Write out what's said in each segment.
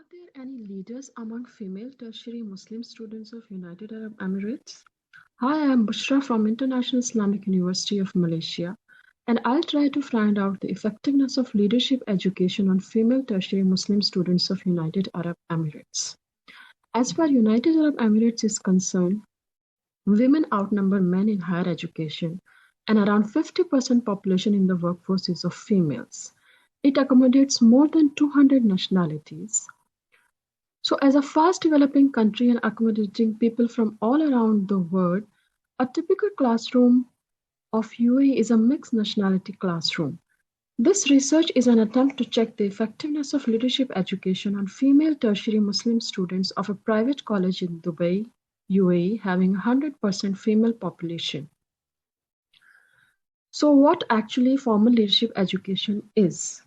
Are there any leaders among female tertiary Muslim students of United Arab Emirates? Hi, I am Bushra from International Islamic University of Malaysia, and I'll try to find out the effectiveness of leadership education on female tertiary Muslim students of United Arab Emirates. As far United Arab Emirates is concerned, women outnumber men in higher education, and around 50% population in the workforce is of females. It accommodates more than 200 nationalities. So as a fast developing country and accommodating people from all around the world, a typical classroom of UAE is a mixed nationality classroom. This research is an attempt to check the effectiveness of leadership education on female tertiary Muslim students of a private college in Dubai, UAE, having 100% female population. So what actually formal leadership education is?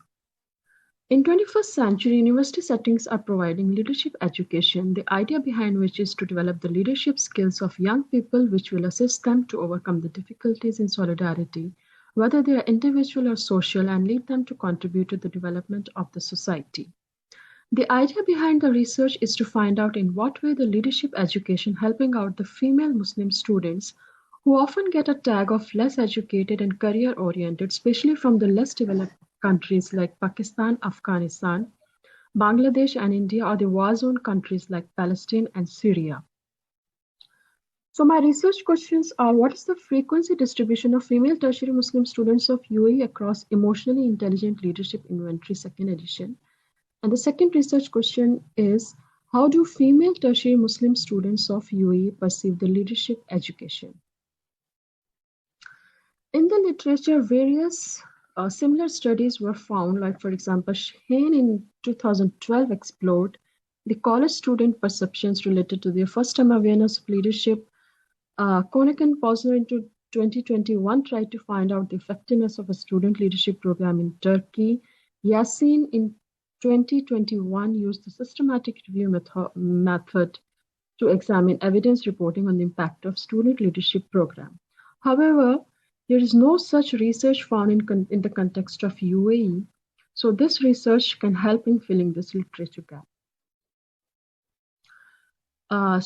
In 21st century, university settings are providing leadership education, the idea behind which is to develop the leadership skills of young people which will assist them to overcome the difficulties in solidarity, whether they are individual or social, and lead them to contribute to the development of the society. The idea behind the research is to find out in what way the leadership education helping out the female Muslim students who often get a tag of less educated and career-oriented, especially from the less developed countries like Pakistan, Afghanistan, Bangladesh, and India, or the war-zone countries like Palestine and Syria. So my research questions are: what is the frequency distribution of female tertiary Muslim students of UAE across Emotionally Intelligent Leadership Inventory, second edition? And the second research question is: how do female tertiary Muslim students of UAE perceive the leadership education? In the literature, various similar studies were found, like for example, Hussain in 2012 explored the college student perceptions related to their first-time awareness of leadership. Koenig and Posner in 2021 tried to find out the effectiveness of a student leadership program in Turkey. Yassin in 2021 used the systematic review method to examine evidence reporting on the impact of student leadership program. However, there is no such research found in the context of UAE, so this research can help in filling this literature gap. For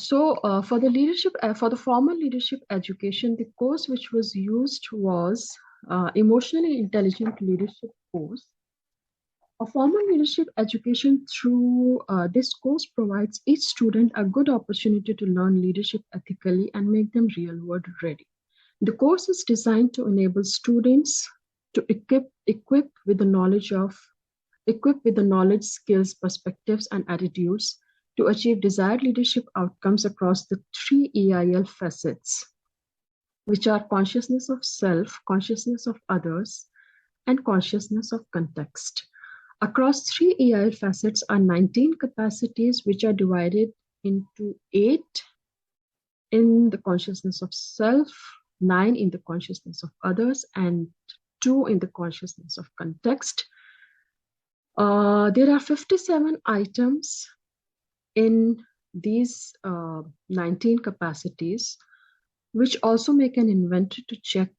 the formal leadership education, the course which was used was Emotionally Intelligent Leadership course. A formal leadership education through this course provides each student a good opportunity to learn leadership ethically and make them real-world ready. The course is designed to enable students to equip with the knowledge, skills, perspectives, and attitudes to achieve desired leadership outcomes across the 3 EIL facets, which are consciousness of self, consciousness of others, and consciousness of context. Across 3 EIL facets are 19 capacities, which are divided into 8 in the consciousness of self, 9 in the consciousness of others, and 2 in the consciousness of context. There are 57 items in these 19 capacities, which also make an inventory to check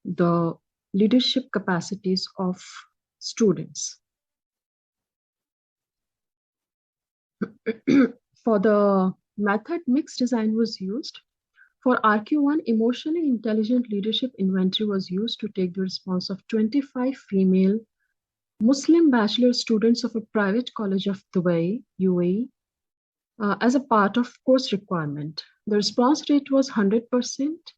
the leadership capacities of students. For the method, mixed design was used. For RQ1, Emotionally Intelligent Leadership Inventory was used to take the response of 25 female Muslim bachelor students of a private college of Dubai, UAE, as a part of course requirement. The response rate was 100%.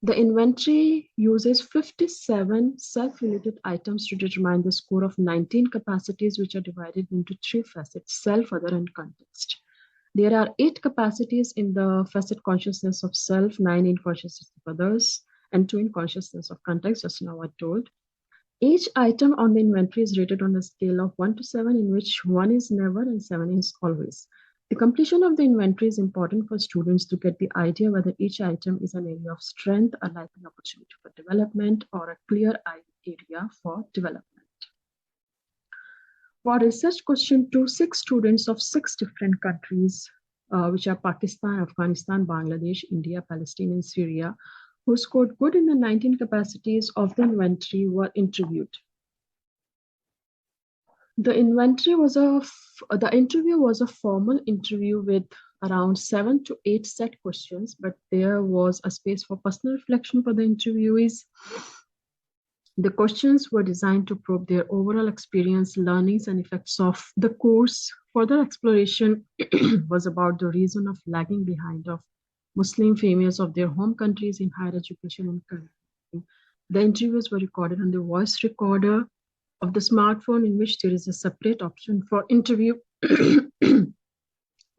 The inventory uses 57 self-related items to determine the score of 19 capacities, which are divided into 3 facets: self, other, and context. There are 8 capacities in the facet consciousness of self, 9 in consciousness of others, and 2 in consciousness of context, just now I told. Each item on the inventory is rated on a scale of 1 to 7, in which 1 is never and 7 is always. The completion of the inventory is important for students to get the idea whether each item is an area of strength, a likely opportunity for development, or a clear area for development. For research question 2, 6 students of 6 different countries, which are Pakistan, Afghanistan, Bangladesh, India, Palestine, and Syria, who scored good in the 19 capacities of the inventory, were interviewed. The interview was a formal interview with around 7 to 8 set questions, but there was a space for personal reflection for the interviewees. The questions were designed to probe their overall experience, learnings, and effects of the course. Further exploration was about the reason of lagging behind of Muslim females of their home countries in higher education and career. The interviews were recorded on the voice recorder of the smartphone, in which there is a separate option for interview.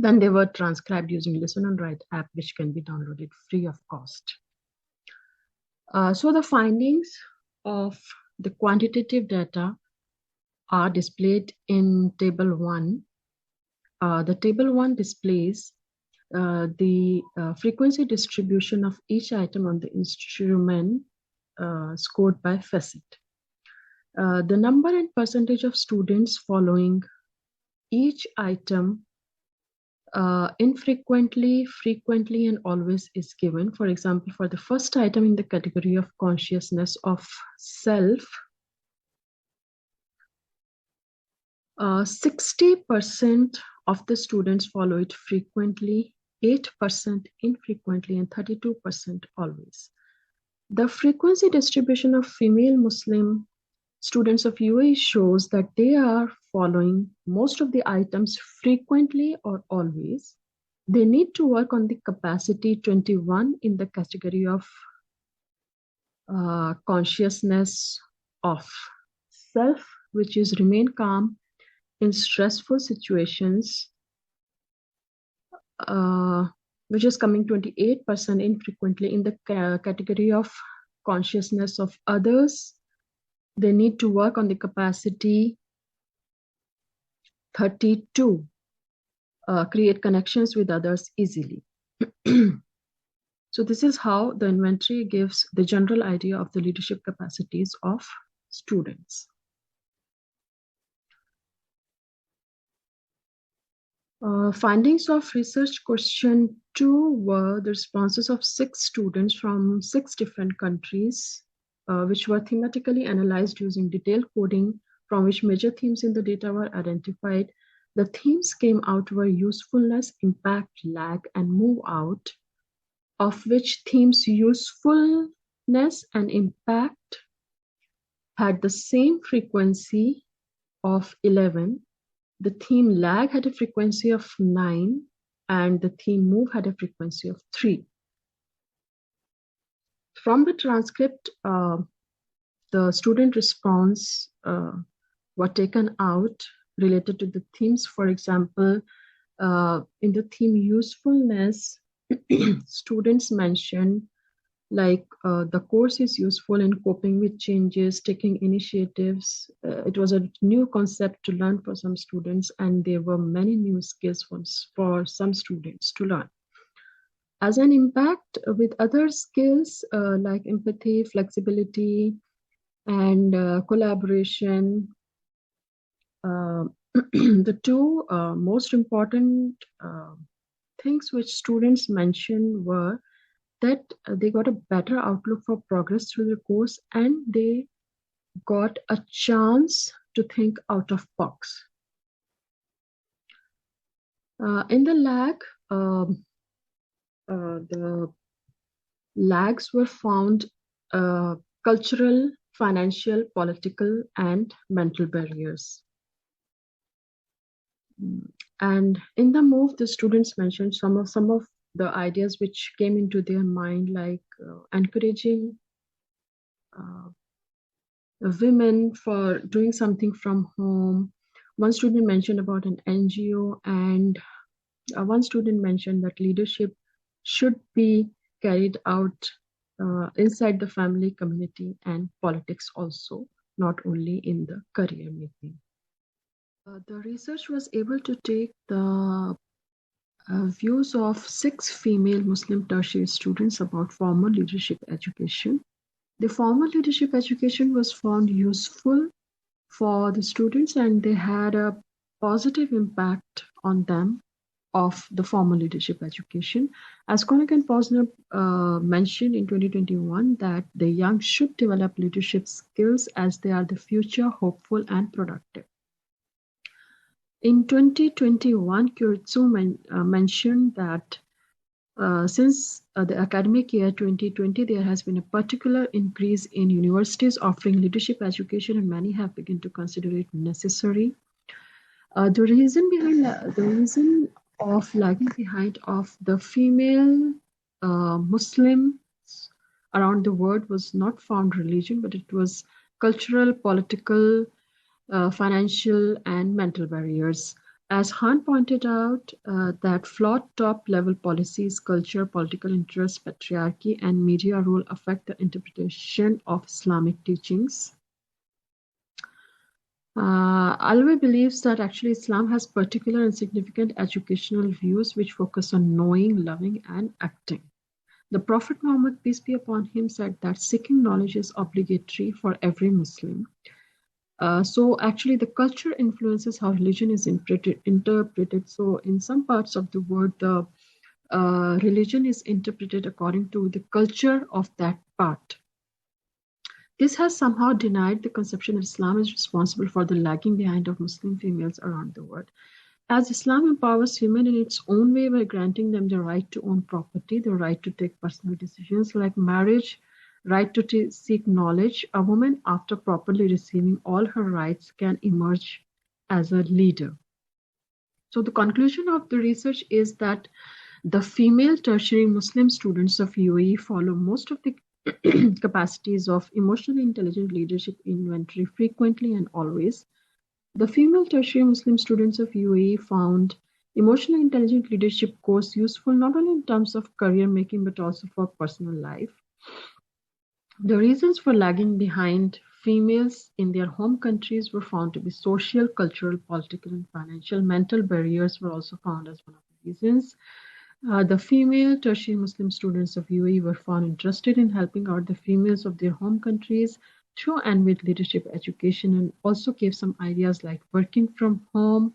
Then they were transcribed using Listen and Write app, which can be downloaded free of cost. So the findings of the quantitative data are displayed in Table 1. The Table 1 displays the frequency distribution of each item on the instrument scored by facet. The number and percentage of students following each item infrequently, frequently, and always is given. For example, for the first item in the category of consciousness of self, 60% of the students follow it frequently, 8% infrequently, and 32% always. The frequency distribution of female Muslim students of UAE shows that they are following most of the items frequently or always. They need to work on the capacity 21 in the category of consciousness of self, which is remain calm in stressful situations, which is coming 28% infrequently. In the category of consciousness of others, they need to work on the capacity 32, create connections with others easily. So this is how the inventory gives the general idea of the leadership capacities of students. Findings of research question 2 were the responses of 6 students from 6 different countries, which were thematically analyzed using detailed coding, from which major themes in the data were identified. The themes came out were usefulness, impact, lag, and move out, of which themes usefulness and impact had the same frequency of 11. The theme lag had a frequency of 9, and the theme move had a frequency of 3. From the transcript, the student response were taken out related to the themes. For example, in the theme usefulness, students mentioned like the course is useful in coping with changes, taking initiatives. It was a new concept to learn for some students, and there were many new skills for some students to learn. As an impact, with other skills like empathy, flexibility, and collaboration, the two most important things which students mentioned were that they got a better outlook for progress through the course, and they got a chance to think out of box. In the lag, the lags were found cultural, financial, political, and mental barriers. And in the move, the students mentioned some of the ideas which came into their mind, like encouraging women for doing something from home. One student mentioned about an NGO, and one student mentioned that leadership should be carried out inside the family, community, and politics also, not only in the career making. The research was able to take the views of 6 female Muslim tertiary students about formal leadership education. The formal leadership education was found useful for the students, and they had a positive impact on them of the formal leadership education. As Koenig and Posner mentioned in 2021, that the young should develop leadership skills as they are the future, hopeful, and productive. In 2021, Kuritsu mentioned that since the academic year 2020, there has been a particular increase in universities offering leadership education, and many have begun to consider it necessary. The reason of lagging behind of the female Muslims around the world was not found religion, but it was cultural, political, financial, and mental barriers. As Han pointed out, that flawed top-level policies, culture, political interests, patriarchy, and media role affect the interpretation of Islamic teachings. Alwe believes that actually Islam has particular and significant educational views which focus on knowing, loving, and acting. The Prophet Muhammad, peace be upon him, said that seeking knowledge is obligatory for every Muslim. So actually the culture influences how religion is interpreted. So in some parts of the world, the religion is interpreted according to the culture of that part. This has somehow denied the conception that Islam is responsible for the lagging behind of Muslim females around the world. As Islam empowers women in its own way by granting them the right to own property, the right to take personal decisions like marriage, right to seek knowledge, a woman, after properly receiving all her rights, can emerge as a leader. So the conclusion of the research is that the female tertiary Muslim students of UAE follow most of the capacities of emotionally intelligent leadership inventory frequently and always. The female tertiary Muslim students of UAE found emotionally intelligent leadership course useful not only in terms of career making but also for personal life. The reasons for lagging behind females in their home countries were found to be social, cultural, political, and financial. Mental barriers were also found as one of the reasons. The female tertiary Muslim students of UAE were found interested in helping out the females of their home countries through and with leadership education, and also gave some ideas like working from home,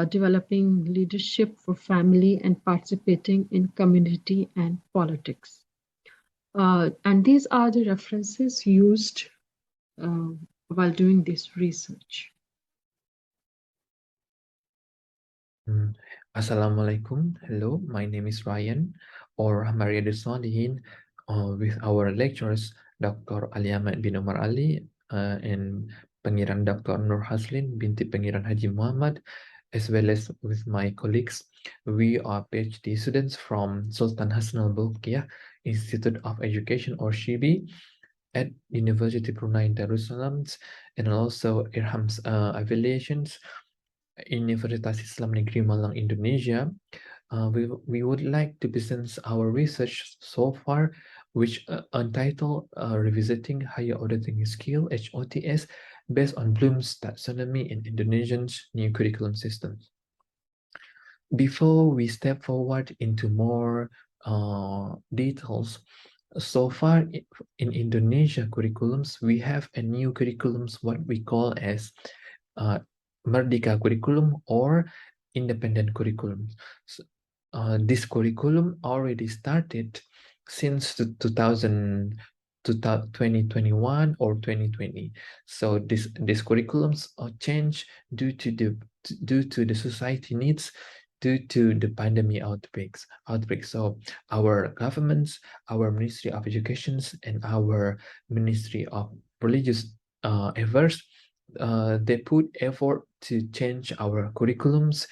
developing leadership for family, and participating in community and politics. And these are the references used while doing this research. Assalamualaikum. Hello, my name is Ryan or Ryadhush with our lecturers Dr. Aliamat bin Omar Ali and Pangeran Dr. Norhazlin binti Pangeran Haji Muhammad, as well as with my colleagues. We are PhD students from Sultan Hassanal Bolkiah Institute of Education or SHIBI at Universiti Brunei Darussalam, and also Irham's affiliations Universitas Islam Negeri Malang, Indonesia. We would like to present our research so far, which entitled Revisiting Higher Auditing Skill, HOTS, based on Bloom's taxonomy in Indonesian's new curriculum systems. Before we step forward into more details, so far in Indonesia curriculums, we have a new curriculums, what we call as Merdeka curriculum or independent curriculum. So, this curriculum already started since 2021 or 2020. So this curriculums are changed due to the society needs, due to the pandemic outbreaks. So our governments, our Ministry of Education, and our Ministry of Religious Affairs, they put effort to change our curriculums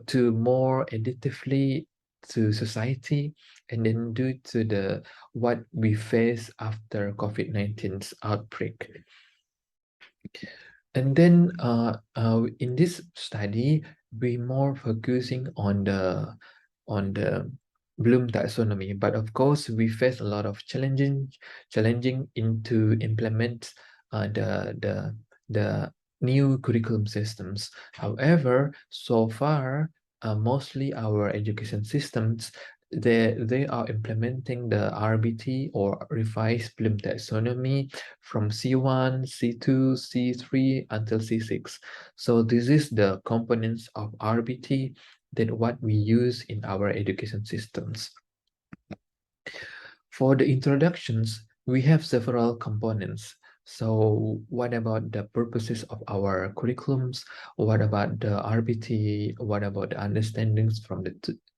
to more additively to society, and then due to the what we face after COVID-19's outbreak. And then in this study, we more focusing on the Bloom taxonomy, but of course we face a lot of challenging into implement the new curriculum systems. However, so far, mostly our education systems, they are implementing the RBT or revised Bloom taxonomy from C1, C2, C3 until C6. So this is the components of RBT that what we use in our education systems. For the introductions, we have several components. So what about the purposes of our curriculums? What about the RBT? What about the understandings from the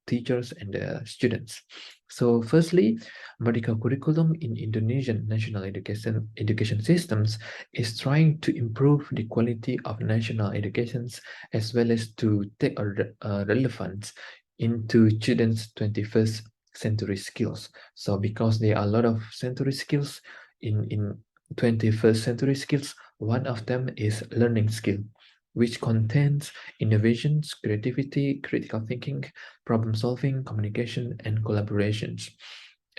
teachers and the students? So firstly, medical curriculum in Indonesian national education systems is trying to improve the quality of national educations as well as to take a relevance into students' 21st century skills. So because there are a lot of century skills in 21st century skills, one of them is learning skill, which contains innovations, creativity, critical thinking, problem solving, communication, and collaborations.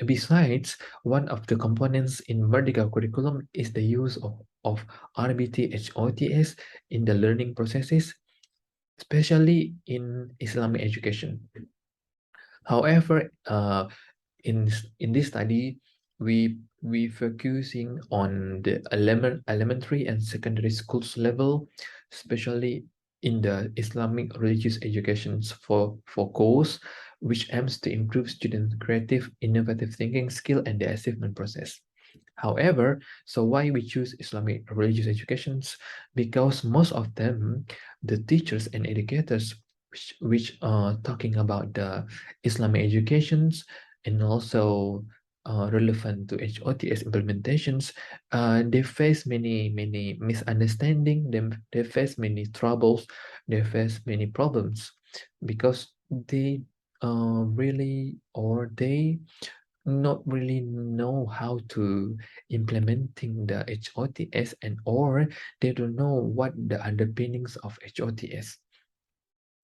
Besides, one of the components in Merdeka curriculum is the use of RBT HOTS in the learning processes, especially in Islamic education. However, in this study, we focusing on the elementary and secondary schools level, especially in the Islamic religious educations for course, which aims to improve students' creative, innovative thinking skill and the achievement process. However, so why we choose Islamic religious educations? Because most of them, the teachers and educators which are talking about the Islamic educations and also relevant to HOTS implementations, they face many misunderstanding, they face many troubles, they face many problems because they really or they not really know how to implementing the HOTS and or they don't know what the underpinnings of HOTS.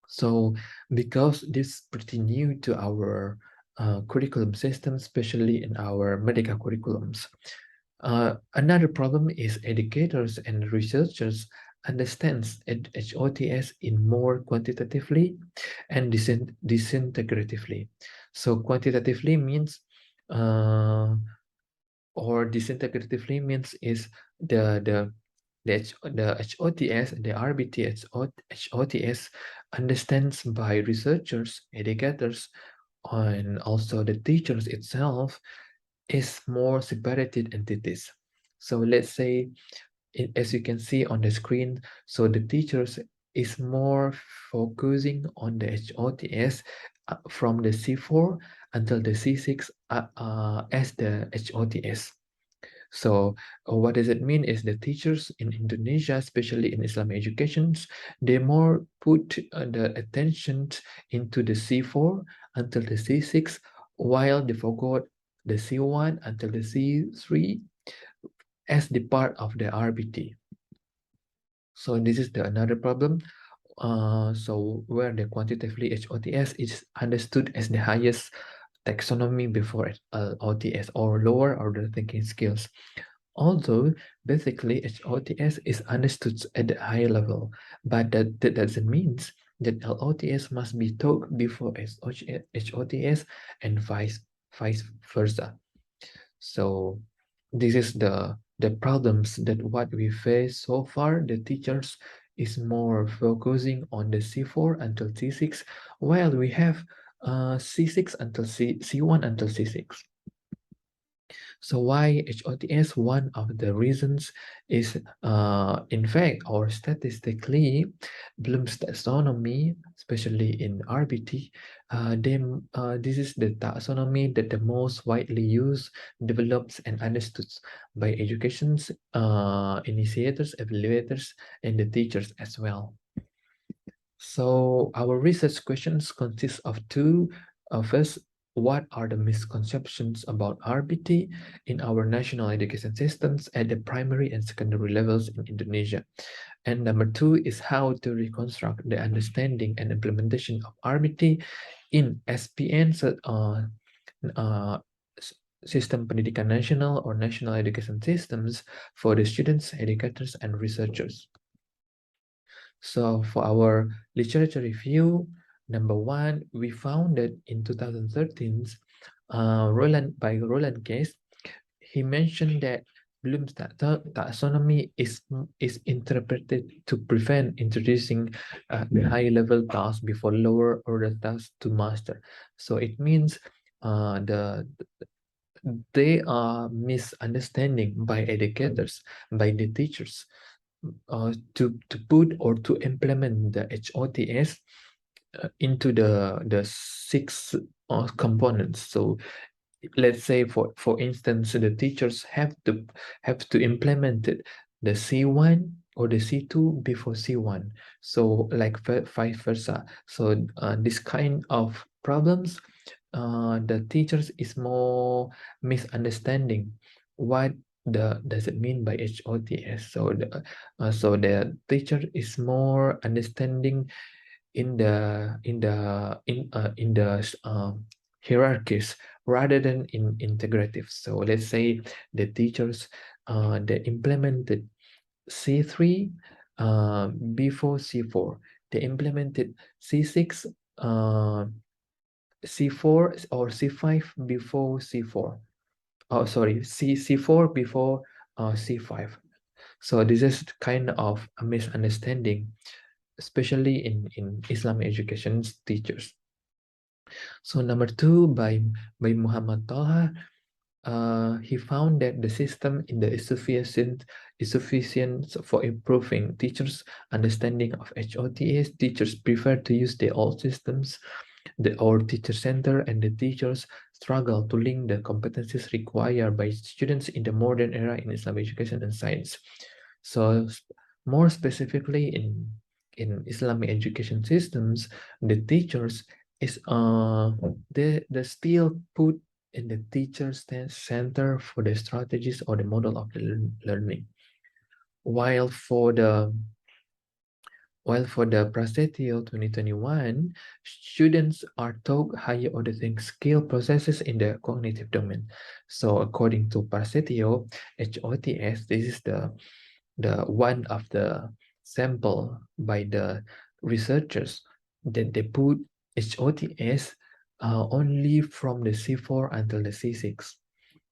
So because this is pretty new to our curriculum system, especially in our medical curriculums. Another problem is educators and researchers understands HOTS in more quantitatively and disintegratively. So quantitatively means or disintegratively means is the HOTS, the RBT HOTS understands by researchers, educators, and also the teachers itself is more separated entities. So let's say, as you can see on the screen, so the teachers is more focusing on the HOTS from the C4 until the C6 as the HOTS. So what does it mean is the teachers in Indonesia, especially in Islamic educations, they more put the attention into the C4 until the C6, while they forgot the C1 until the C3 as the part of the RBT. So this is the another problem. So where the quantitatively HOTS is understood as the highest taxonomy before OTS or lower order thinking skills. Although basically HOTS is understood at the higher level, but that doesn't mean that LOTS must be taught before HOTS and vice versa. So this is the problems that what we face so far. The teachers is more focusing on the C4 until C6, while we have C6 until C1 until C6. So why HOTS? One of the reasons is, in fact, or statistically, Bloom's taxonomy, especially in RBT, this is the taxonomy that the most widely used, developed, and understood by education's initiators, evaluators, and the teachers as well. So our research questions consist of two. First, what are the misconceptions about RBT in our national education systems at the primary and secondary levels in Indonesia? And number two is how to reconstruct the understanding and implementation of RBT in SPN, uh, Sistem Pendidikan Nasional or national education systems for the students, educators, and researchers. So for our literature review, number one, we found that in 2013, Roland Case, he mentioned that Bloom's taxonomy is interpreted to prevent introducing high-level tasks before lower order tasks to master. So it means they are misunderstanding by educators, by the teachers, to put or to implement the HOTS into the six components. So let's say for instance, the teachers have to implement it, the C1 or the C2 before C1, so like vice versa. So this kind of problems, the teachers is more misunderstanding what does it mean by HOTS. So the teacher is more understanding in the hierarchies rather than in integrative. So let's say the teachers they implemented C3 before C4. They implemented C6, C4 or C5 before C4. Oh, sorry, C4 before C5. So this is kind of a misunderstanding, especially in Islamic education teachers. So number two, by Muhammad Talha, he found that the system in the is sufficient for improving teachers' understanding of HOTS. Teachers prefer to use the old systems, or teacher center, and the teachers struggle to link the competencies required by students in the modern era in Islamic education and science. So more specifically in Islamic education systems, the teachers is they still put in the teacher center for the strategies or the model of the learning, while for the Prasetyo 2021, students are taught higher order skill processes in the cognitive domain. So according to Prasetyo, HOTS, this is the one of the sample by the researchers that they put HOTS only from the C4 until the C6.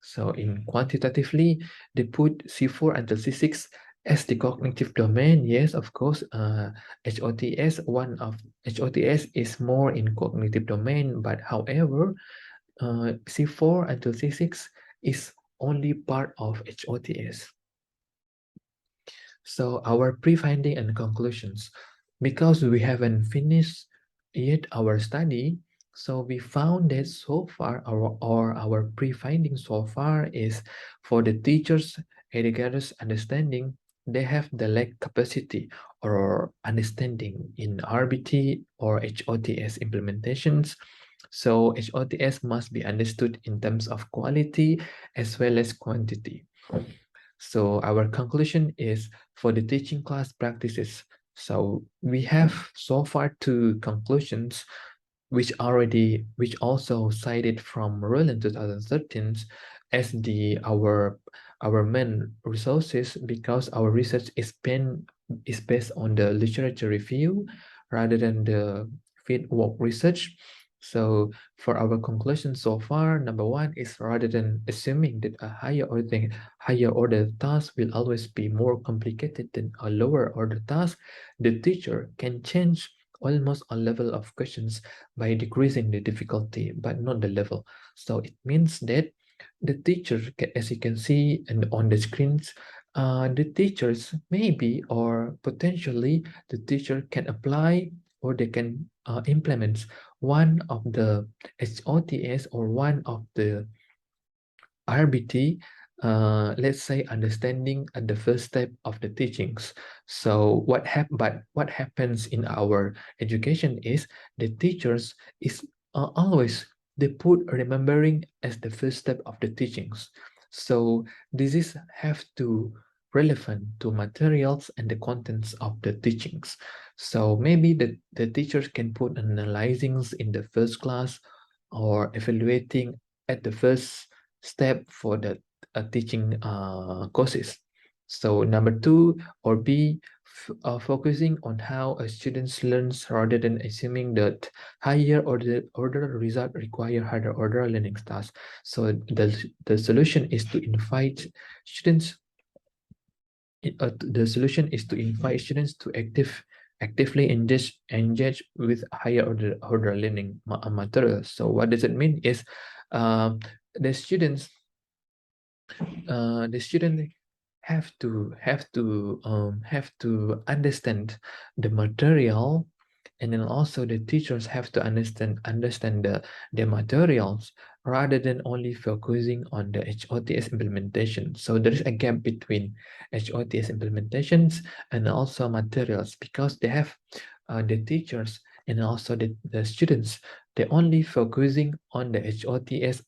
So in quantitatively, they put C4 until C6 as the cognitive domain. Yes, of course, HOTS is more in cognitive domain, but however, C4 until C6 is only part of HOTS. So our pre-finding and conclusions, because we haven't finished yet our study, so we found that so far our pre-finding so far is for the teachers, educators understanding, they have the lack capacity or understanding in RBT or HOTS implementations. So HOTS must be understood in terms of quality as well as quantity. So our conclusion is for the teaching class practices. So we have so far two conclusions, which also cited from Roland 2013 as our main resources, because our research is based on the literature review rather than the fieldwork research. So for our conclusion so far, number one is, rather than assuming that a higher order task will always be more complicated than a lower order task, the teacher can change almost a level of questions by decreasing the difficulty, but not the level. So it means that the teacher, as you can see and on the screens, the teachers maybe or potentially the teacher can apply or they can implement one of the HOTS or one of the RBT, let's say understanding at the first step of the teachings. So what happens in our education is the teachers is always they put remembering as the first step of the teachings. So this is have to relevant to materials and the contents of the teachings. So maybe the teachers can put analyzings in the first class or evaluating at the first step for the teaching courses. So number two or B, focusing on how a student learns rather than assuming that higher order result require harder order learning styles. So the solution is to invite students. The solution is to invite students to actively engage with higher order learning materials. So what does it mean is the students the student have to understand the material, and then also the teachers have to understand the materials rather than only focusing on the HOTS implementation. So there is a gap between HOTS implementations and also materials, because they have the teachers and also the students, they only focusing on the HOTS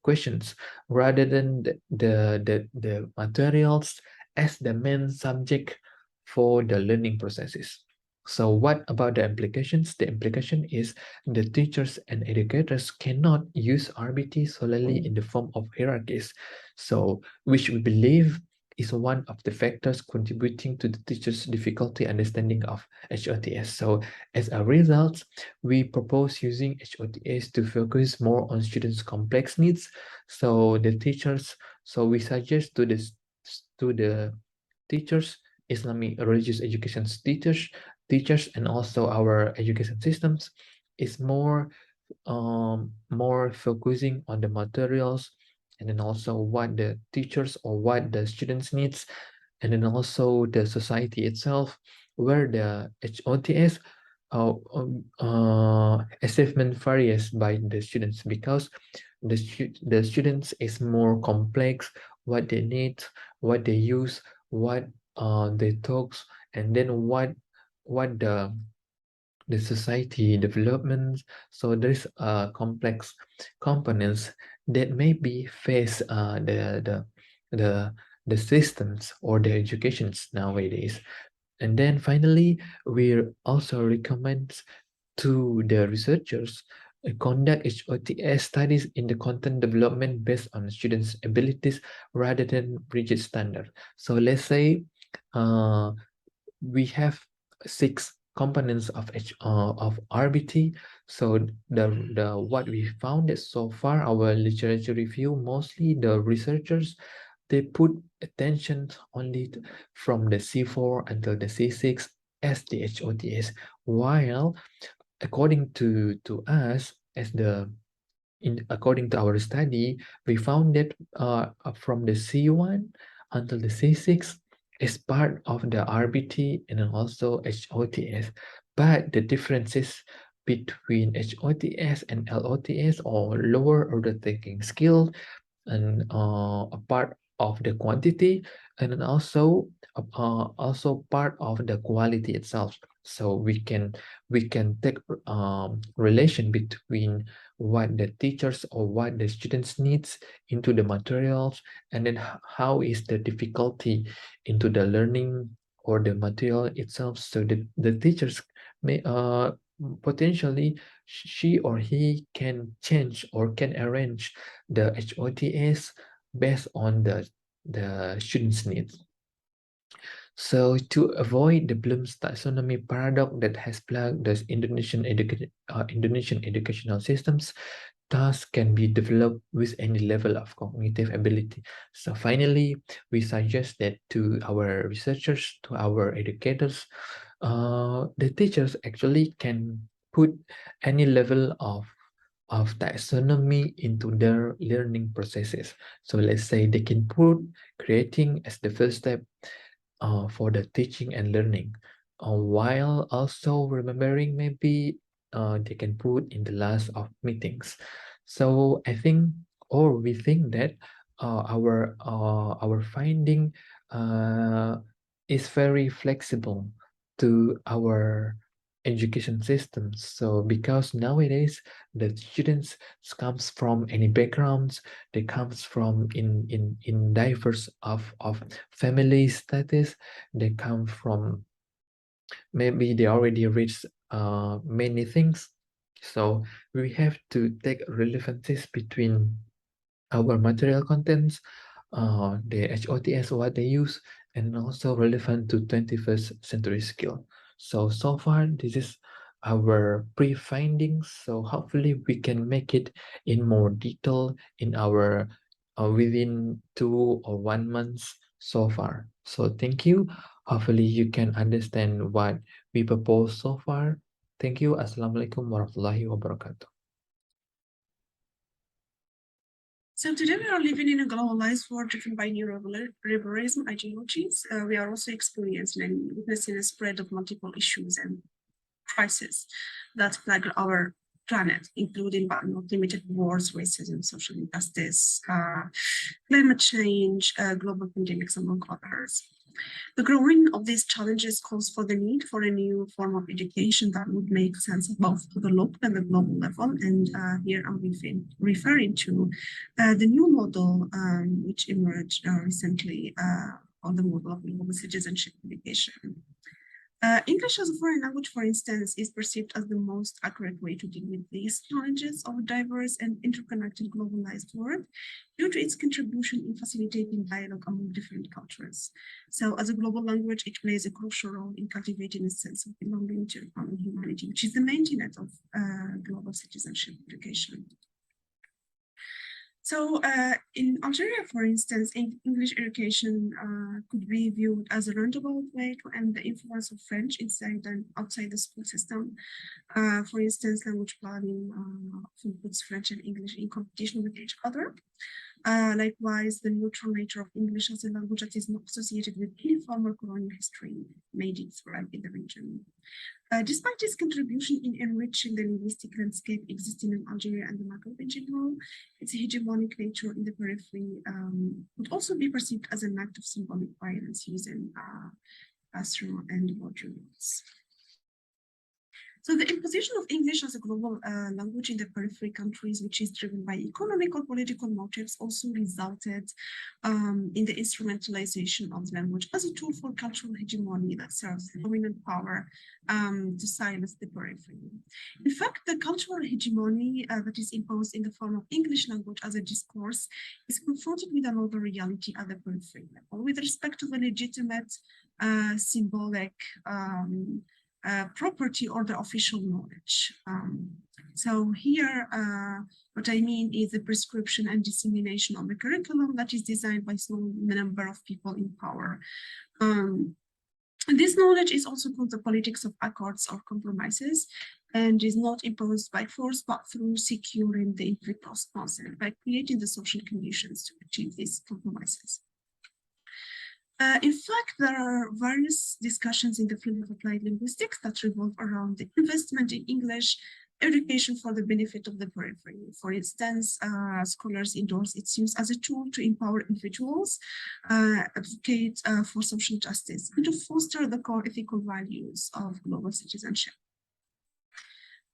questions rather than the materials as the main subject for the learning processes. So what about the implications? The implication is the teachers and educators cannot use RBT solely in the form of hierarchies. So which we believe is one of the factors contributing to the teacher's difficulty understanding of HOTS. So as a result, we propose using HOTS to focus more on students' complex needs. So the teachers, so we suggest to the teachers, Islamic religious education teachers, and also our education systems is more focusing on the materials, and then also what the teachers or what the students needs, and then also the society itself, where the HOTS assessment varies by the students, because the students is more complex, what they need, what they use, what they talks, and then what the society development. So there's complex components that maybe face the the systems or the educations nowadays. And then finally, we also recommend to the researchers conduct HOTS studies in the content development based on students' abilities rather than rigid standard. So let's say uh, we have 6 components of RBT. So the what we found is so far our literature review, mostly the researchers, they put attention only from the C4 until the C6 as the HOTS, while according to us as the according to our study, we found that from the C1 until the C6 is part of the RBT and also HOTS. But the differences between HOTS and LOTS, or lower order thinking skill, and a part of the quantity, and then also part of the quality itself. So we can take relation between what the teachers or what the students needs into the materials, and then how is the difficulty into the learning or the material itself, so the teachers may potentially she or he can change or can arrange the HOTS based on the students' needs. So to avoid the Bloom's taxonomy paradox that has plagued the Indonesian educational systems, tasks can be developed with any level of cognitive ability. So finally, we suggest that to our researchers, to our educators, the teachers actually can put any level of taxonomy into their learning processes. So let's say they can put creating as the first step for the teaching and learning, while also remembering maybe they can put in the last of meetings. So I think, or we think that our finding is very flexible to our education systems. So because nowadays the students comes from any backgrounds, they comes from in diverse of family status, they come from maybe they already reached many things. So we have to take relevancies between our material contents, the HOTS, what they use, and also relevant to 21st century skill. So far, this is our pre-findings. So hopefully we can make it in more detail in our within 2 or 1 month so far. So thank you. Hopefully you can understand what we propose so far. Thank you. Assalamualaikum warahmatullahi wabarakatuh. So today we are living in a globalized world driven by neoliberalism ideologies. We are also experiencing and witnessing a spread of multiple issues and crises that plague our planet, including but not limited wars, racism, social injustice, climate change, global pandemics, among others. The growing of these challenges calls for the need for a new form of education that would make sense of both the local and the global level. And here I'm referring to the new model which emerged recently on the model of global citizenship education. English as a foreign language, for instance, is perceived as the most accurate way to deal with these challenges of a diverse and interconnected globalized world due to its contribution in facilitating dialogue among different cultures. So as a global language, it plays a crucial role in cultivating a sense of belonging to common humanity, which is the main tenet of global citizenship education. So in Algeria, for instance, English education could be viewed as a roundabout way to end the influence of French inside and outside the school system. For instance, language planning often puts French and English in competition with each other. Likewise, the neutral nature of English as a language that is not associated with any former colonial history made it thrive in the region. Despite its contribution in enriching the linguistic landscape existing in Algeria and the Maghreb in general, its hegemonic nature in the periphery would also be perceived as an act of symbolic violence using classroom and modules. So the imposition of English as a global language in the periphery countries, which is driven by economic or political motives, also resulted in the instrumentalization of language as a tool for cultural hegemony that serves the dominant power to silence the periphery. In fact, the cultural hegemony that is imposed in the form of English language as a discourse is confronted with another reality at the periphery level with respect to the legitimate symbolic property or the official knowledge. So here, what I mean is the prescription and dissemination of the curriculum that is designed by some number of people in power. This knowledge is also called the politics of accords or compromises, and is not imposed by force, but through securing the input response and by creating the social conditions to achieve these compromises. In fact, there are various discussions in the field of applied linguistics that revolve around the investment in English education for the benefit of the periphery. For instance, scholars endorse its use as a tool to empower individuals, advocate for social justice, and to foster the core ethical values of global citizenship.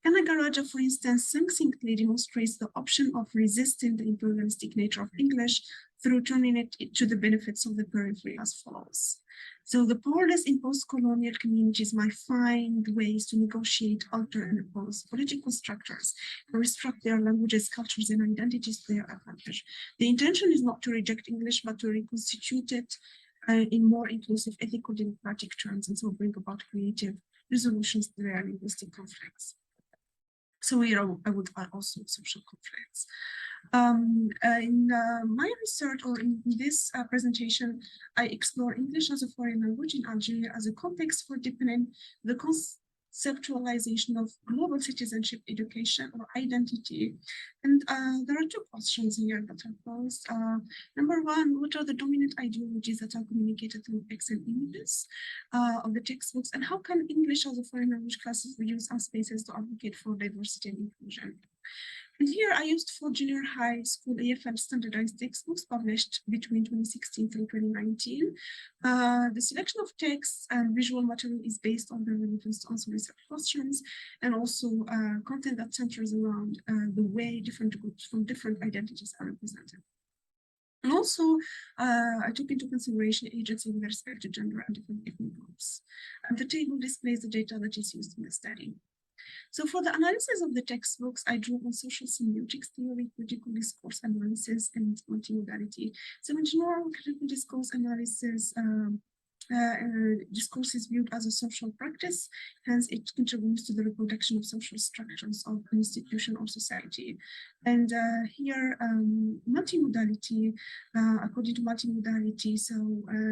Kanagaraja, for instance, succinctly demonstrates the option of resisting the imperialistic nature of English through turning it to the benefits of the periphery as follows. So the powerless in post-colonial communities might find ways to negotiate, alter, and oppose political structures, and restructure their languages, cultures, and identities to their advantage. The intention is not to reject English, but to reconstitute it in more inclusive, ethical, democratic terms, and so bring about creative resolutions to their linguistic conflicts. So here I would add also social conflicts. In my research or in this presentation, I explore English as a foreign language in Algeria as a context for deepening the conceptualization of global citizenship education or identity. And there are two questions here that are posed. Number one, what are the dominant ideologies that are communicated through text and images of the textbooks, and how can English as a foreign language classes be used as spaces to advocate for diversity and inclusion? And here I used 4 junior high school AFL standardized textbooks published between 2016 through 2019. The selection of texts and visual material is based on the relevance to answer research questions, and also content that centers around the way different groups from different identities are represented. And also, I took into consideration agency with respect to gender and different ethnic groups. And the table displays the data that is used in the study. So for the analysis of the textbooks, I drew on social semiotics theory, critical discourse analysis, and multimodality. So in general, critical discourse analysis, discourse is viewed as a social practice, hence it contributes to the reproduction of social structures of an institution or society. And here, multimodality, according to multimodality, so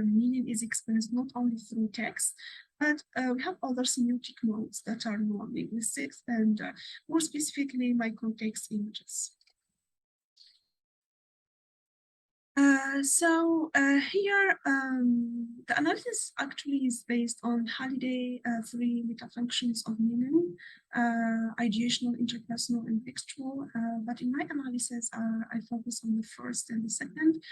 meaning is expressed not only through text, but we have other semiotic modes that are more linguistics, and more specifically, my context images. Here, the analysis actually is based on Halliday three metafunctions of meaning, ideational, interpersonal, and textual. But in my analysis, I focus on the first and the second,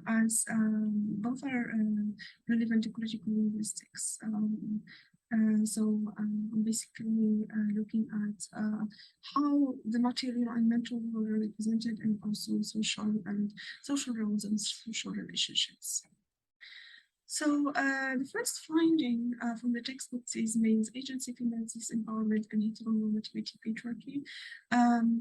as both are relevant to critical linguistics. I'm basically looking at how the material and mental world are represented, and also social roles and social relationships. So the first finding from the textbooks is males agency, females empowerment, and heteronormativity patriarchy.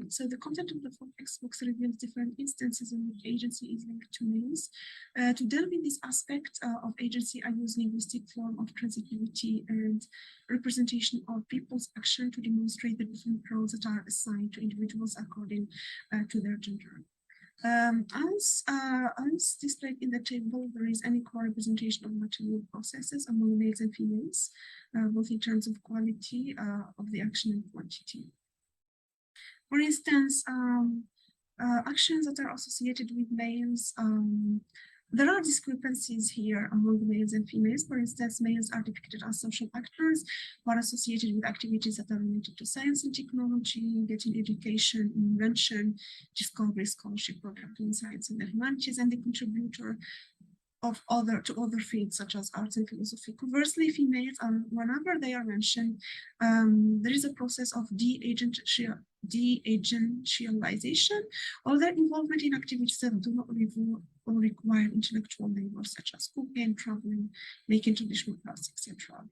So the content of the four textbooks reveals different instances in which agency is linked to males. To delve in this aspect of agency, I use linguistic form of transitivity and representation of people's action to demonstrate the different roles that are assigned to individuals according to their gender. As displayed in the table, there is unequal representation of material processes among males and females, both in terms of quality of the action and quantity. For instance, actions that are associated with males, there are discrepancies here among males and females. For instance, males are depicted as social actors who are associated with activities that are related to science and technology, getting education, invention, discovery, scholarship, program in science and the humanities, and the contributor of to other fields such as arts and philosophy. Conversely, females, whenever they are mentioned, there is a process of de-agentialization or their involvement in activities that do not require intellectual labor, such as cooking, traveling, making traditional crafts, etc.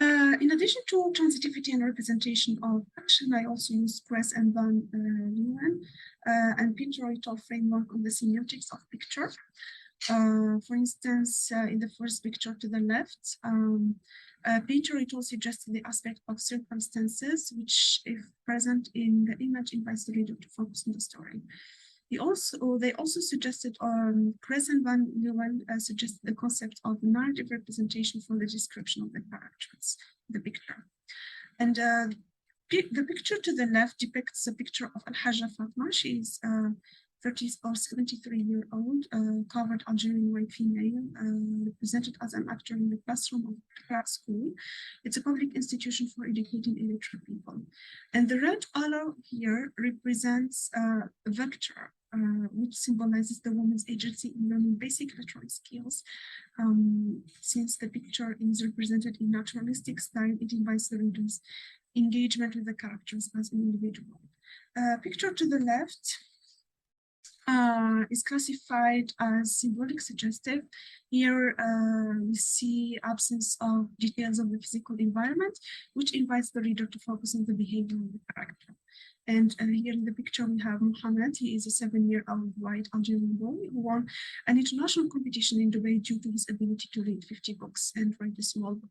In addition to transitivity and representation of action, I also use Kress and Van Leeuwen and pictorial framework on the semiotics of picture. For instance, in the first picture to the left, pictorial suggests the aspect of circumstances, which, if present in the image, invites the reader to focus on the story. They also suggested, Kress and Van Leeuwen suggested the concept of narrative representation for the description of the characters, the picture. And the picture to the left depicts a picture of Al-Hajja Fatma. She is 30 or 73-year-old, covered Algerian white female, represented as an actor in the classroom of Praxis school. It's a public institution for educating illiterate people. And the red arrow here represents a vector, which symbolizes the woman's agency in learning basic literary skills. Since the picture is represented in naturalistic style, it invites the reader's engagement with the characters as an individual. Picture to the left is classified as symbolic suggestive. Here we see absence of details of the physical environment, which invites the reader to focus on the behavior of the character. And here in the picture we have Mohammed. He is a 7-year-old white Algerian boy who won an international competition in Dubai due to his ability to read 50 books and write a small book.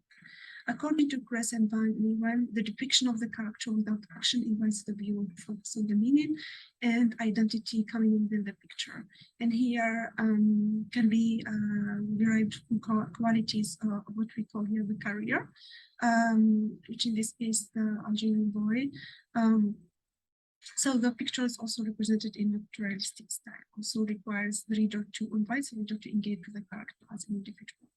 According to Kress and Van Leeuwen, the depiction of the character without action invites the viewer to focus on the meaning and identity coming within the picture. And here can be derived from qualities of what we call here the career, which in this case the Algerian boy. So the picture is also represented in a naturalistic style, also requires the reader to invite the reader to engage with the character as an individual.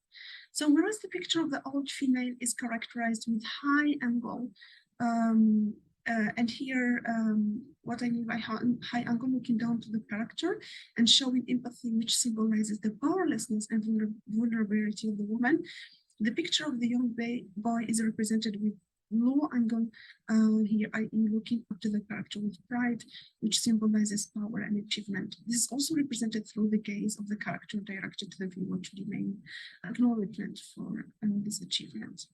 So whereas the picture of the old female is characterized with high angle, and here what I mean by high angle, looking down to the character and showing empathy, which symbolizes the powerlessness and vulnerability of the woman. The picture of the young boy is represented with low angle, here, i.e. looking up to the character with pride, which symbolizes power and achievement. This is also represented through the gaze of the character directed to the viewer to demand acknowledgement for this achievement.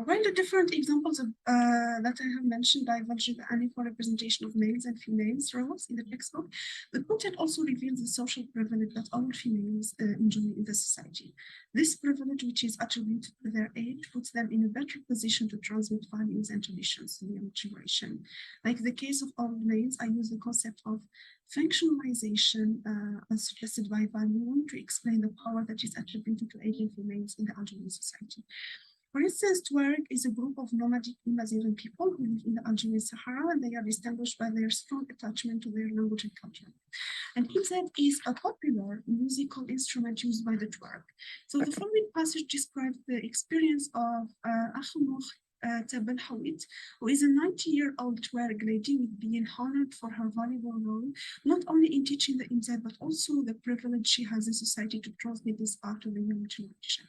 While the different examples of, that I have mentioned diverge in the unequal representation of males and females roles in the textbook, the content also reveals the social privilege that all females enjoy in the society. This privilege, which is attributed to their age, puts them in a better position to transmit values and traditions to the young generation. Like the case of all males, I use the concept of functionalization as suggested by Van Leeuwen to explain the power that is attributed to aging females in the Algerian society. For instance, Tuareg is a group of nomadic Amazigh people who live in the Algerian Sahara, and they are distinguished by their strong attachment to their language and culture. And Inzet is a popular musical instrument used by the Tuareg. So the following passage describes the experience of Ahmed Tabel Hawit, who is a 90-year-old Tuareg lady with being honored for her valuable role, not only in teaching the Inzet, but also the privilege she has in society to transmit this art to the young generation.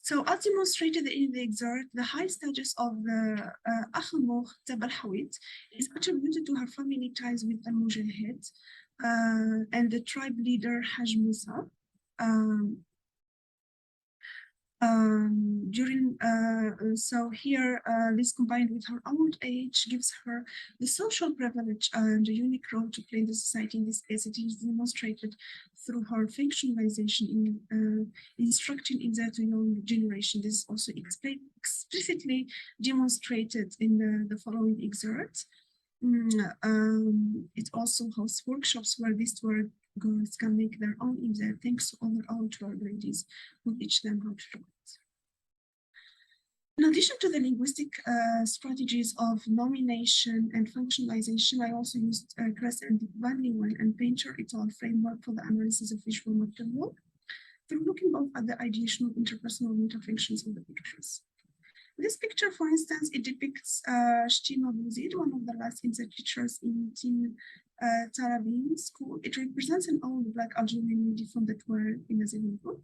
So as demonstrated in the excerpt, the high status of the Ahmed Tabel Hawit is attributed to her family ties with Al-Mujahid and the tribe leader Haj Musa. So here, this combined with her old age gives her the social privilege and a unique role to play in the society. In this case, it is demonstrated through her functionalization in instructing in that young generation. This is also explicitly demonstrated in the following excerpt. It also hosts workshops where these Tuareg girls can make their own imza thanks to other Tuareg ladies who teach them how to do it. In addition to the linguistic strategies of nomination and functionalization, I also used Crest and Van Leeuwen and Painter et al. Framework for the analysis of visual material through looking both at the ideational, interpersonal interfunctions of the pictures. This picture, for instance, it depicts Shtima Bouzid, one of the last Inzet teachers in Team Tarabin school. It represents an old Black Algerian lady from the Tuareg in the group.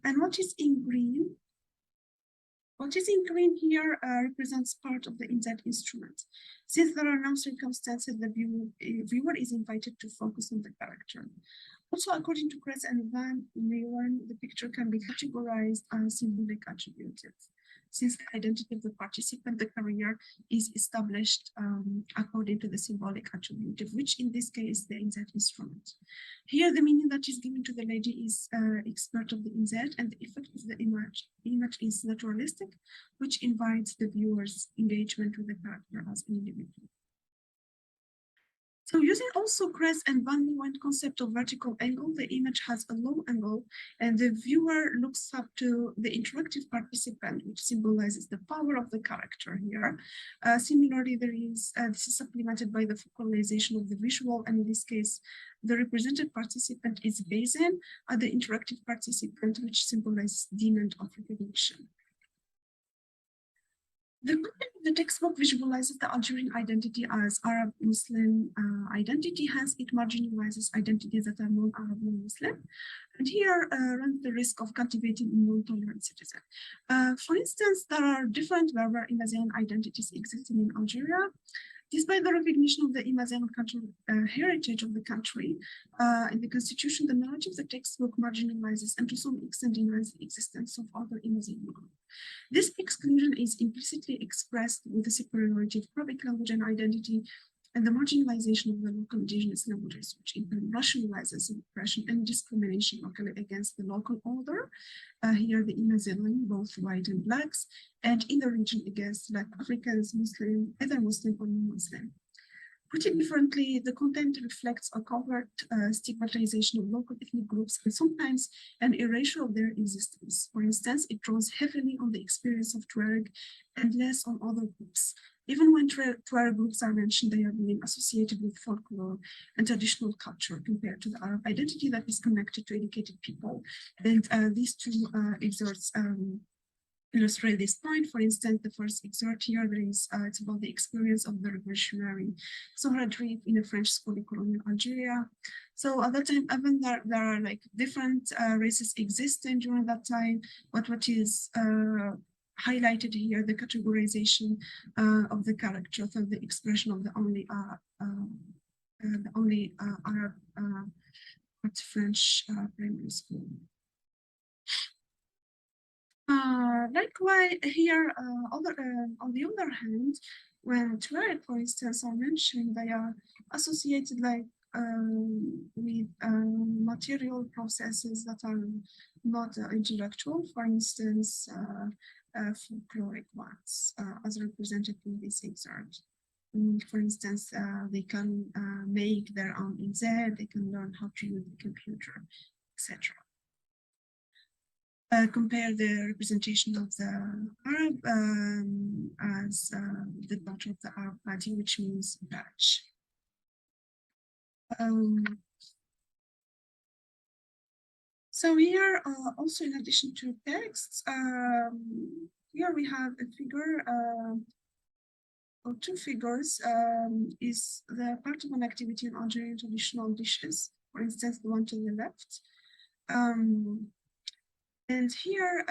And what is in green here represents part of the Inzet instrument. Since there are no circumstances, the viewer is invited to focus on the character. Also, according to Kress and Van Leeuwen, the picture can be categorized as symbolic attributive. Since the identity of the participant, the career is established according to the symbolic attributive, which in this case is the Inzet instrument. Here, the meaning that is given to the lady is expert of the Inzet, and the effect of the image is naturalistic, which invites the viewer's engagement with the character as an individual. So using also Kress and Van Leeuwen concept of vertical angle, the image has a low angle and the viewer looks up to the interactive participant, which symbolizes the power of the character here. Similarly, this is supplemented by the focalization of the visual, and in this case, the represented participant is Basin, the interactive participant, which symbolizes demand of recognition. The content of the textbook visualizes the Algerian identity as Arab Muslim identity, hence it marginalizes identities that are non-Arab, non-Muslim. And here runs the risk of cultivating a non-tolerant citizen. For instance, there are different Berber Imazigh identities existing in Algeria. Despite the recognition of the Imazigh cultural heritage of the country, in the constitution, the narrative of the textbook marginalizes and to some extent denies the existence of other Imazigh groups. This exclusion is implicitly expressed with the superiority of Arabic language and identity and the marginalization of the local indigenous languages, which in turn rationalizes oppression and discrimination locally against the local order. Here, the Imazigh, both white and blacks, and in the region against Black Africans, Muslim, either Muslim or non-Muslim. Put it differently, the content reflects a covert stigmatization of local ethnic groups and sometimes an erasure of their existence. For instance, it draws heavily on the experience of Tuareg and less on other groups. Even when Tuareg groups are mentioned, they are being associated with folklore and traditional culture compared to the Arab identity that is connected to educated people. And these two excerpts illustrate this point. For instance, the first excerpt here, it's about the experience of the revolutionary Sohrawardi in a French school in colonial Algeria. So at that time, even there are like different races existing during that time, but what is highlighted here, the categorization of the character, so the expression of the only Arab at French primary school. Likewise, here, on the other hand, when Tuareg, for instance, are mentioned, they are associated like with material processes that are not intellectual, for instance, folkloric ones, as represented in this excerpt. For instance, they can make their own inzet, they can learn how to use the computer, etc. compare the representation of the Arab as the daughter of the Arab party, which means Dutch. So here, also in addition to texts, here we have a figure, or two figures, is the part of an activity in Algerian traditional dishes, for instance, the one to the left. And here,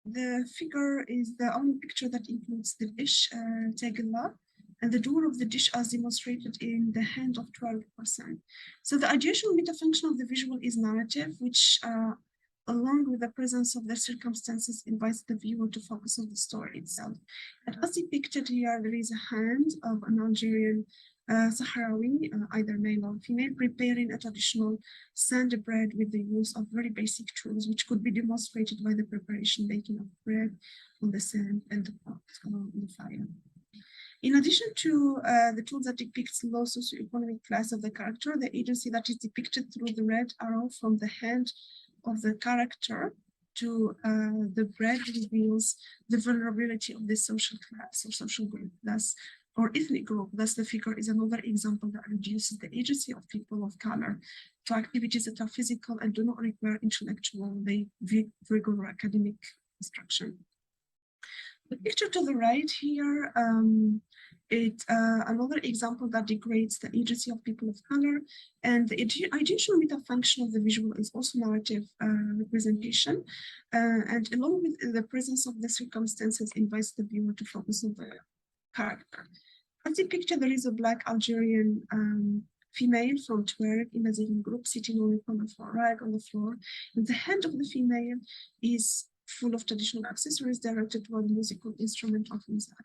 the figure is the only picture that includes the dish, tegla, and the door of the dish as demonstrated in the hand of 12%. So the ideational metafunction of the visual is narrative, which along with the presence of the circumstances invites the viewer to focus on the story itself. And as depicted here, there is a hand of an Algerian Sahrawi, either male or female, preparing a traditional sand bread with the use of very basic tools, which could be demonstrated by the preparation making of bread on the sand and the pot on the fire. In addition to the tools that depicts low socioeconomic class of the character, the agency that is depicted through the red arrow from the hand of the character to the bread reveals the vulnerability of this social class or social group, thus, or ethnic group. Thus, the figure is another example that reduces the agency of people of color to activities that are physical and do not require intellectual, vigor or academic instruction. The picture to the right here, another example that degrades the agency of people of color, and the ideational metafunction of the visual is also narrative representation, and along with the presence of the circumstances invites the viewer to focus on the character. As depicted, there is a Black Algerian female from Tuareg in a Zigin group sitting on a colorful rag on the floor, and the hand of the female is full of traditional accessories directed toward the musical instrument of Muzzaffar.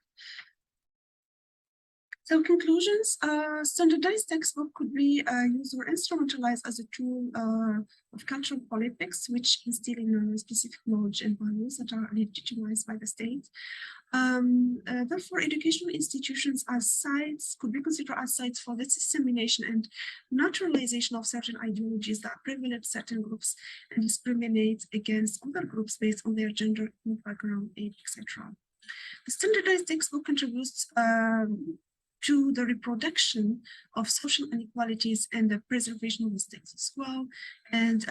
So conclusions, standardized textbook could be used or instrumentalized as a tool of cultural politics, which instill in specific knowledge and values that are legitimized by the state. Therefore, educational institutions as sites could be considered as sites for the dissemination and naturalization of certain ideologies that privilege certain groups and discriminate against other groups based on their gender, background, age, etc. The standardized textbook contributes to the reproduction of social inequalities and the preservation of the status quo, and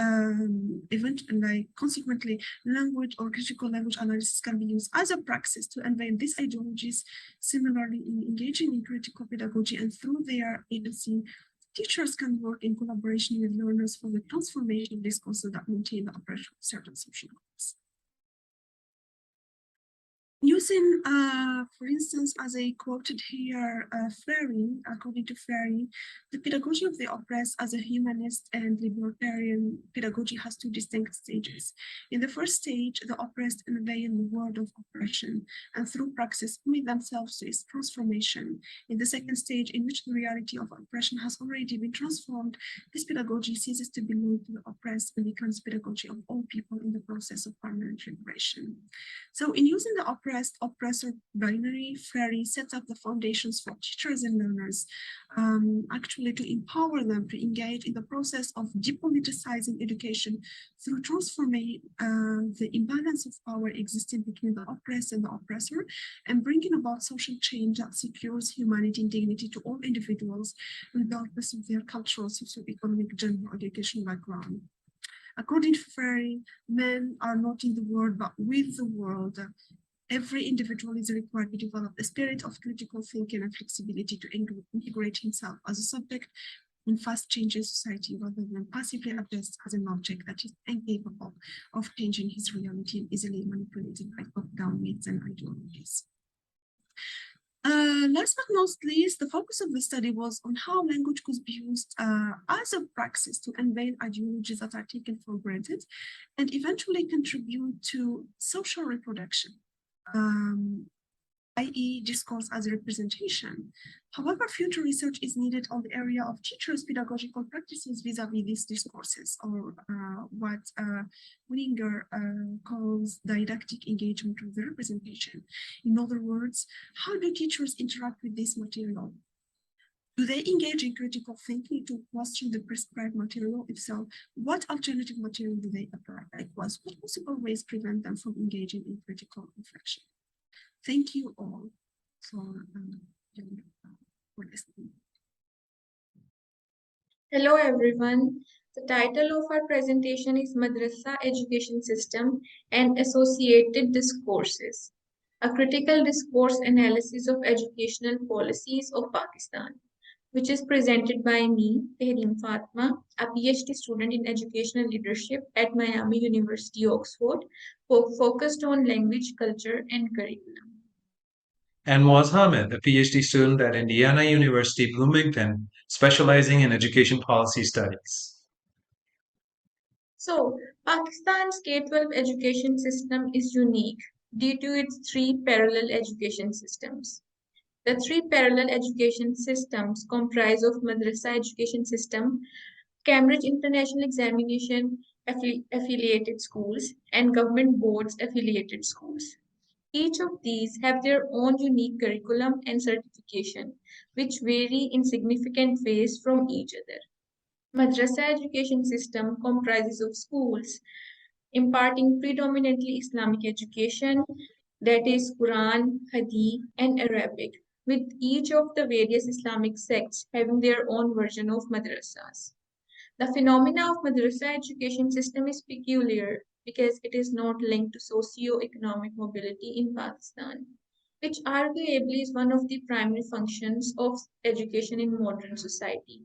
eventually, consequently, language or critical language analysis can be used as a praxis to unveil these ideologies. Similarly, in engaging in critical pedagogy and through their agency, teachers can work in collaboration with learners for the transformation of discourses that maintain the operation of certain social groups. Using, for instance, as I quoted here, Freire, according to Freire, the pedagogy of the oppressed as a humanist and libertarian pedagogy has two distinct stages. In the first stage, the oppressed unveil the world of oppression and through praxis commit themselves to its transformation. In the second stage, in which the reality of oppression has already been transformed, this pedagogy ceases to belong to the oppressed and becomes pedagogy of all people in the process of permanent liberation. So in using the oppressor binary, Freire sets up the foundations for teachers and learners, actually to empower them to engage in the process of depoliticizing education through transforming the imbalance of power existing between the oppressed and the oppressor, and bringing about social change that secures humanity and dignity to all individuals, regardless of their cultural, socioeconomic, gender, or educational background. According to Freire, men are not in the world, but with the world. Every individual is required to develop a spirit of critical thinking and flexibility to integrate himself as a subject in fast-changing society rather than passively addressed as an object that is incapable of changing his reality and easily manipulated by top-down myths and ideologies. Last but not least, the focus of the study was on how language could be used as a praxis to unveil ideologies that are taken for granted and eventually contribute to social reproduction, i.e. discourse as a representation. However, future research is needed on the area of teachers' pedagogical practices vis-a-vis these discourses, or what Winger calls didactic engagement with the representation. In other words, how do teachers interact with this material? Do they engage in critical thinking to question the prescribed material? If so, what alternative material do they apply? Likewise, what possible ways prevent them from engaging in critical reflection? Thank you all for listening. Hello everyone. The title of our presentation is Madrassa Education System and Associated Discourses, a critical discourse analysis of educational policies of Pakistan, which is presented by me, Tehreem Fatma, a PhD student in educational leadership at Miami University, Oxford, focused on language, culture, and curriculum. And Mohammed, a PhD student at Indiana University, Bloomington, specializing in education policy studies. So, Pakistan's K-12 education system is unique due to its three parallel education systems. The three parallel education systems comprise of Madrassa education system, Cambridge International Examination affiliated schools, and government boards affiliated schools. Each of these have their own unique curriculum and certification, which vary in significant ways from each other. Madrasa education system comprises of schools imparting predominantly Islamic education, that is Quran, Hadith, and Arabic, with each of the various Islamic sects having their own version of madrasas. The phenomena of madrasa education system is peculiar because it is not linked to socio-economic mobility in Pakistan, which arguably is one of the primary functions of education in modern society.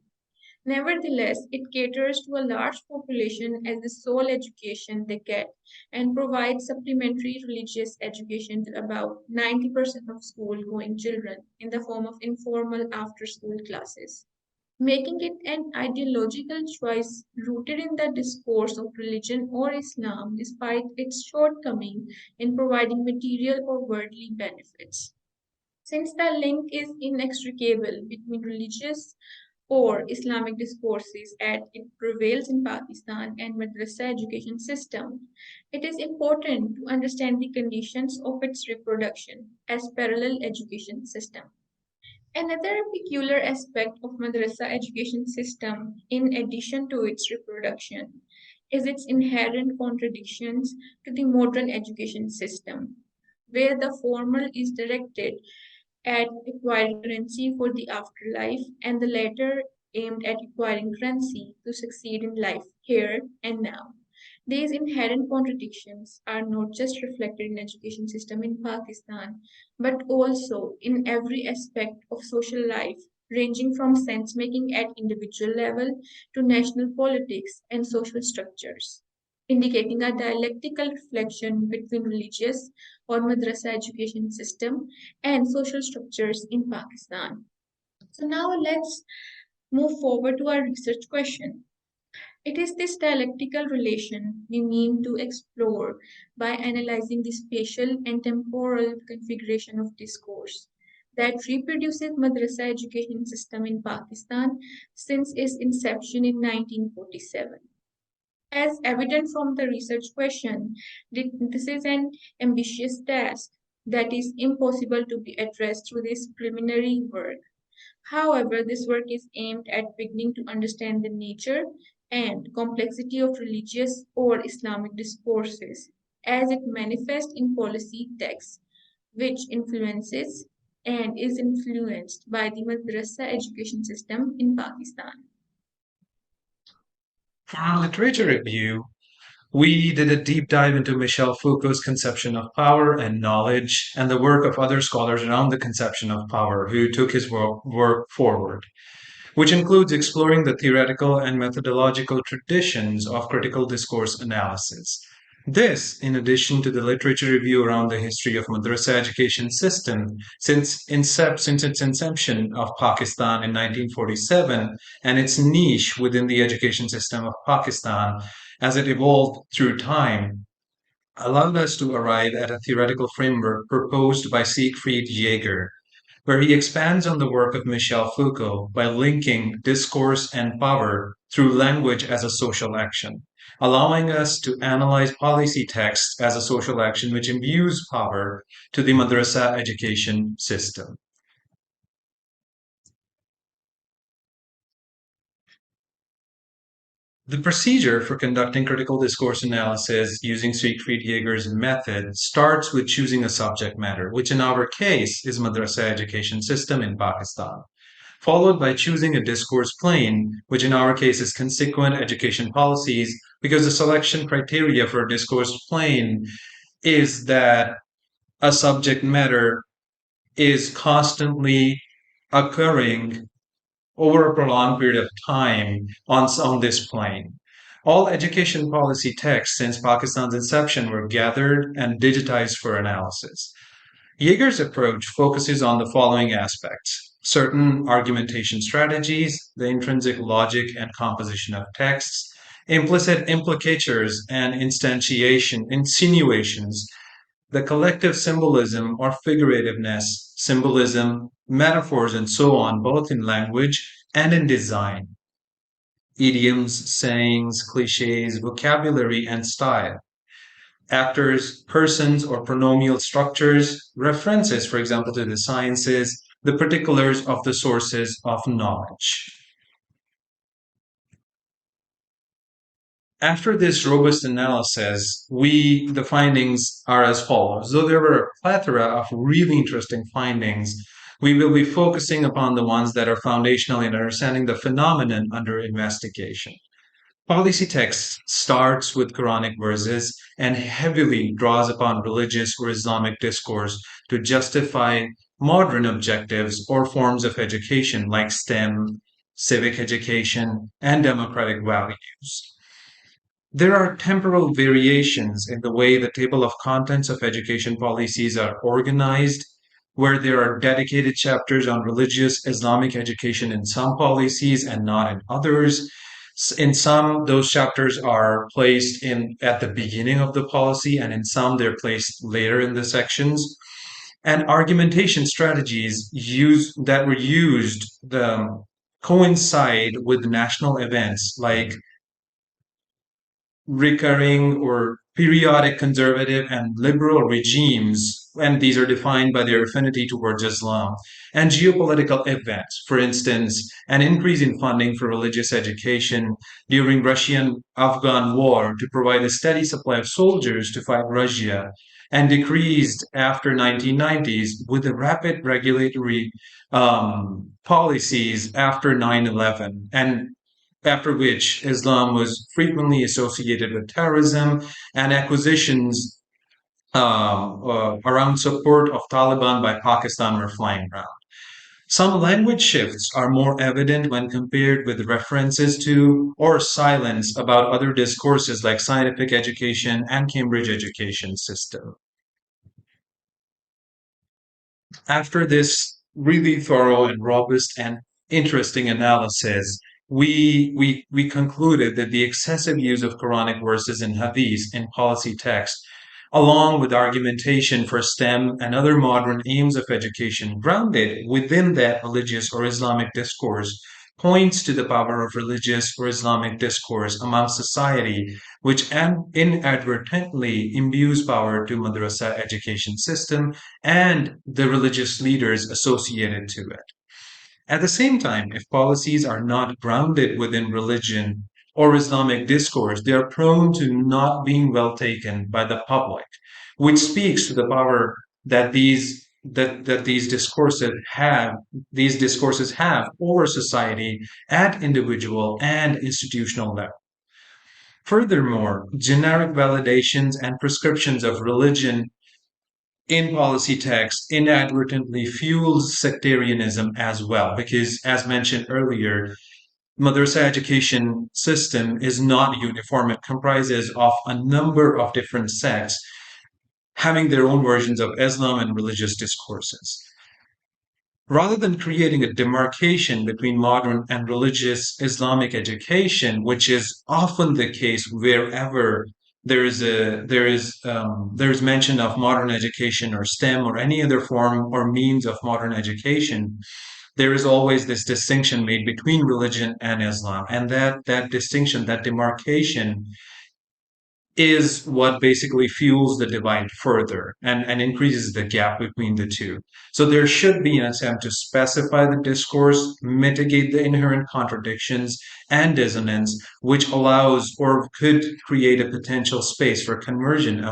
Nevertheless, it caters to a large population as the sole education they get and provides supplementary religious education to about 90% of school going children in the form of informal after school classes, making it an ideological choice rooted in the discourse of religion or Islam despite its shortcoming in providing material or worldly benefits. Since the link is inextricable between religious or Islamic discourses as it prevails in Pakistan and madrasa education system, it is important to understand the conditions of its reproduction as parallel education system. Another peculiar aspect of madrasa education system, in addition to its reproduction, is its inherent contradictions to the modern education system, where the former is directed at acquiring currency for the afterlife, and the latter aimed at acquiring currency to succeed in life here and now. These inherent contradictions are not just reflected in education system in Pakistan, but also in every aspect of social life, ranging from sense making at individual level to national politics and social structures, indicating a dialectical reflection between religious or madrasa education system and social structures in Pakistan. So now let's move forward to our research question. It is this dialectical relation we mean to explore by analyzing the spatial and temporal configuration of discourse that reproduces madrasa education system in Pakistan since its inception in 1947. As evident from the research question, this is an ambitious task that is impossible to be addressed through this preliminary work. However, this work is aimed at beginning to understand the nature and complexity of religious or Islamic discourses as it manifests in policy texts, which influences and is influenced by the madrasa education system in Pakistan. For our literature review, we did a deep dive into Michel Foucault's conception of power and knowledge and the work of other scholars around the conception of power who took his work forward, which includes exploring the theoretical and methodological traditions of critical discourse analysis. This, in addition to the literature review around the history of madrasa education system since its inception of Pakistan in 1947 and its niche within the education system of Pakistan as it evolved through time, allowed us to arrive at a theoretical framework proposed by Siegfried Jaeger, where he expands on the work of Michel Foucault by linking discourse and power through language as a social action, allowing us to analyze policy texts as a social action which imbues power to the madrasa education system. The procedure for conducting critical discourse analysis using Siegfried Jaeger's method starts with choosing a subject matter, which in our case is Madrassa education system in Pakistan, followed by choosing a discourse plane, which in our case is consequent education policies, because the selection criteria for a discourse plane is that a subject matter is constantly occurring over a prolonged period of time on this plane. All education policy texts since Pakistan's inception were gathered and digitized for analysis. Jaeger's approach focuses on the following aspects: certain argumentation strategies, the intrinsic logic and composition of texts, implicit implicatures and insinuations, the collective symbolism or figurativeness, symbolism, metaphors, and so on, both in language and in design, idioms, sayings, cliches, vocabulary, and style, actors, persons, or pronomial structures, references, for example, to the sciences, the particulars of the sources of knowledge. After this robust analysis, the findings are as follows. Though there were a plethora of really interesting findings, we will be focusing upon the ones that are foundational in understanding the phenomenon under investigation. Policy text starts with Quranic verses and heavily draws upon religious or Islamic discourse to justify modern objectives or forms of education like STEM, civic education, and democratic values. There are temporal variations in the way the table of contents of education policies are organized, where there are dedicated chapters on religious Islamic education in some policies and not in others. In some, those chapters are placed at the beginning of the policy, and in some, they're placed later in the sections. And argumentation strategies that were used coincide with national events like recurring or periodic conservative and liberal regimes, and these are defined by their affinity towards Islam, and geopolitical events. For instance, an increase in funding for religious education during Russian-Afghan war to provide a steady supply of soldiers to fight Russia, and decreased after 1990s with the rapid regulatory policies after 9/11, and after which Islam was frequently associated with terrorism, and acquisitions around support of Taliban by Pakistan were flying around. Some language shifts are more evident when compared with references to or silence about other discourses like scientific education and Cambridge education system. After this really thorough and robust and interesting analysis, we concluded that the excessive use of Quranic verses and hadith in policy text, along with argumentation for STEM and other modern aims of education grounded within that religious or Islamic discourse, points to the power of religious or Islamic discourse among society, which inadvertently imbues power to madrasa education system and the religious leaders associated to it. At the same time, if policies are not grounded within religion or Islamic discourse, they are prone to not being well taken by the public, which speaks to the power that these discourses have over society at individual and institutional level. Furthermore, generic validations and prescriptions of religion in policy text inadvertently fuels sectarianism as well, because as mentioned earlier, madrasa education system is not uniform. It comprises of a number of different sects having their own versions of Islam and religious discourses. Rather than creating a demarcation between modern and religious Islamic education, which is often the case wherever there is mention of modern education or STEM or any other form or means of modern education, there is always this distinction made between religion and Islam, and that distinction, that demarcation, is what basically fuels the divide further and increases the gap between the two. So there should be an attempt to specify the discourse, mitigate the inherent contradictions and dissonance, which allows or could create a potential space for convergence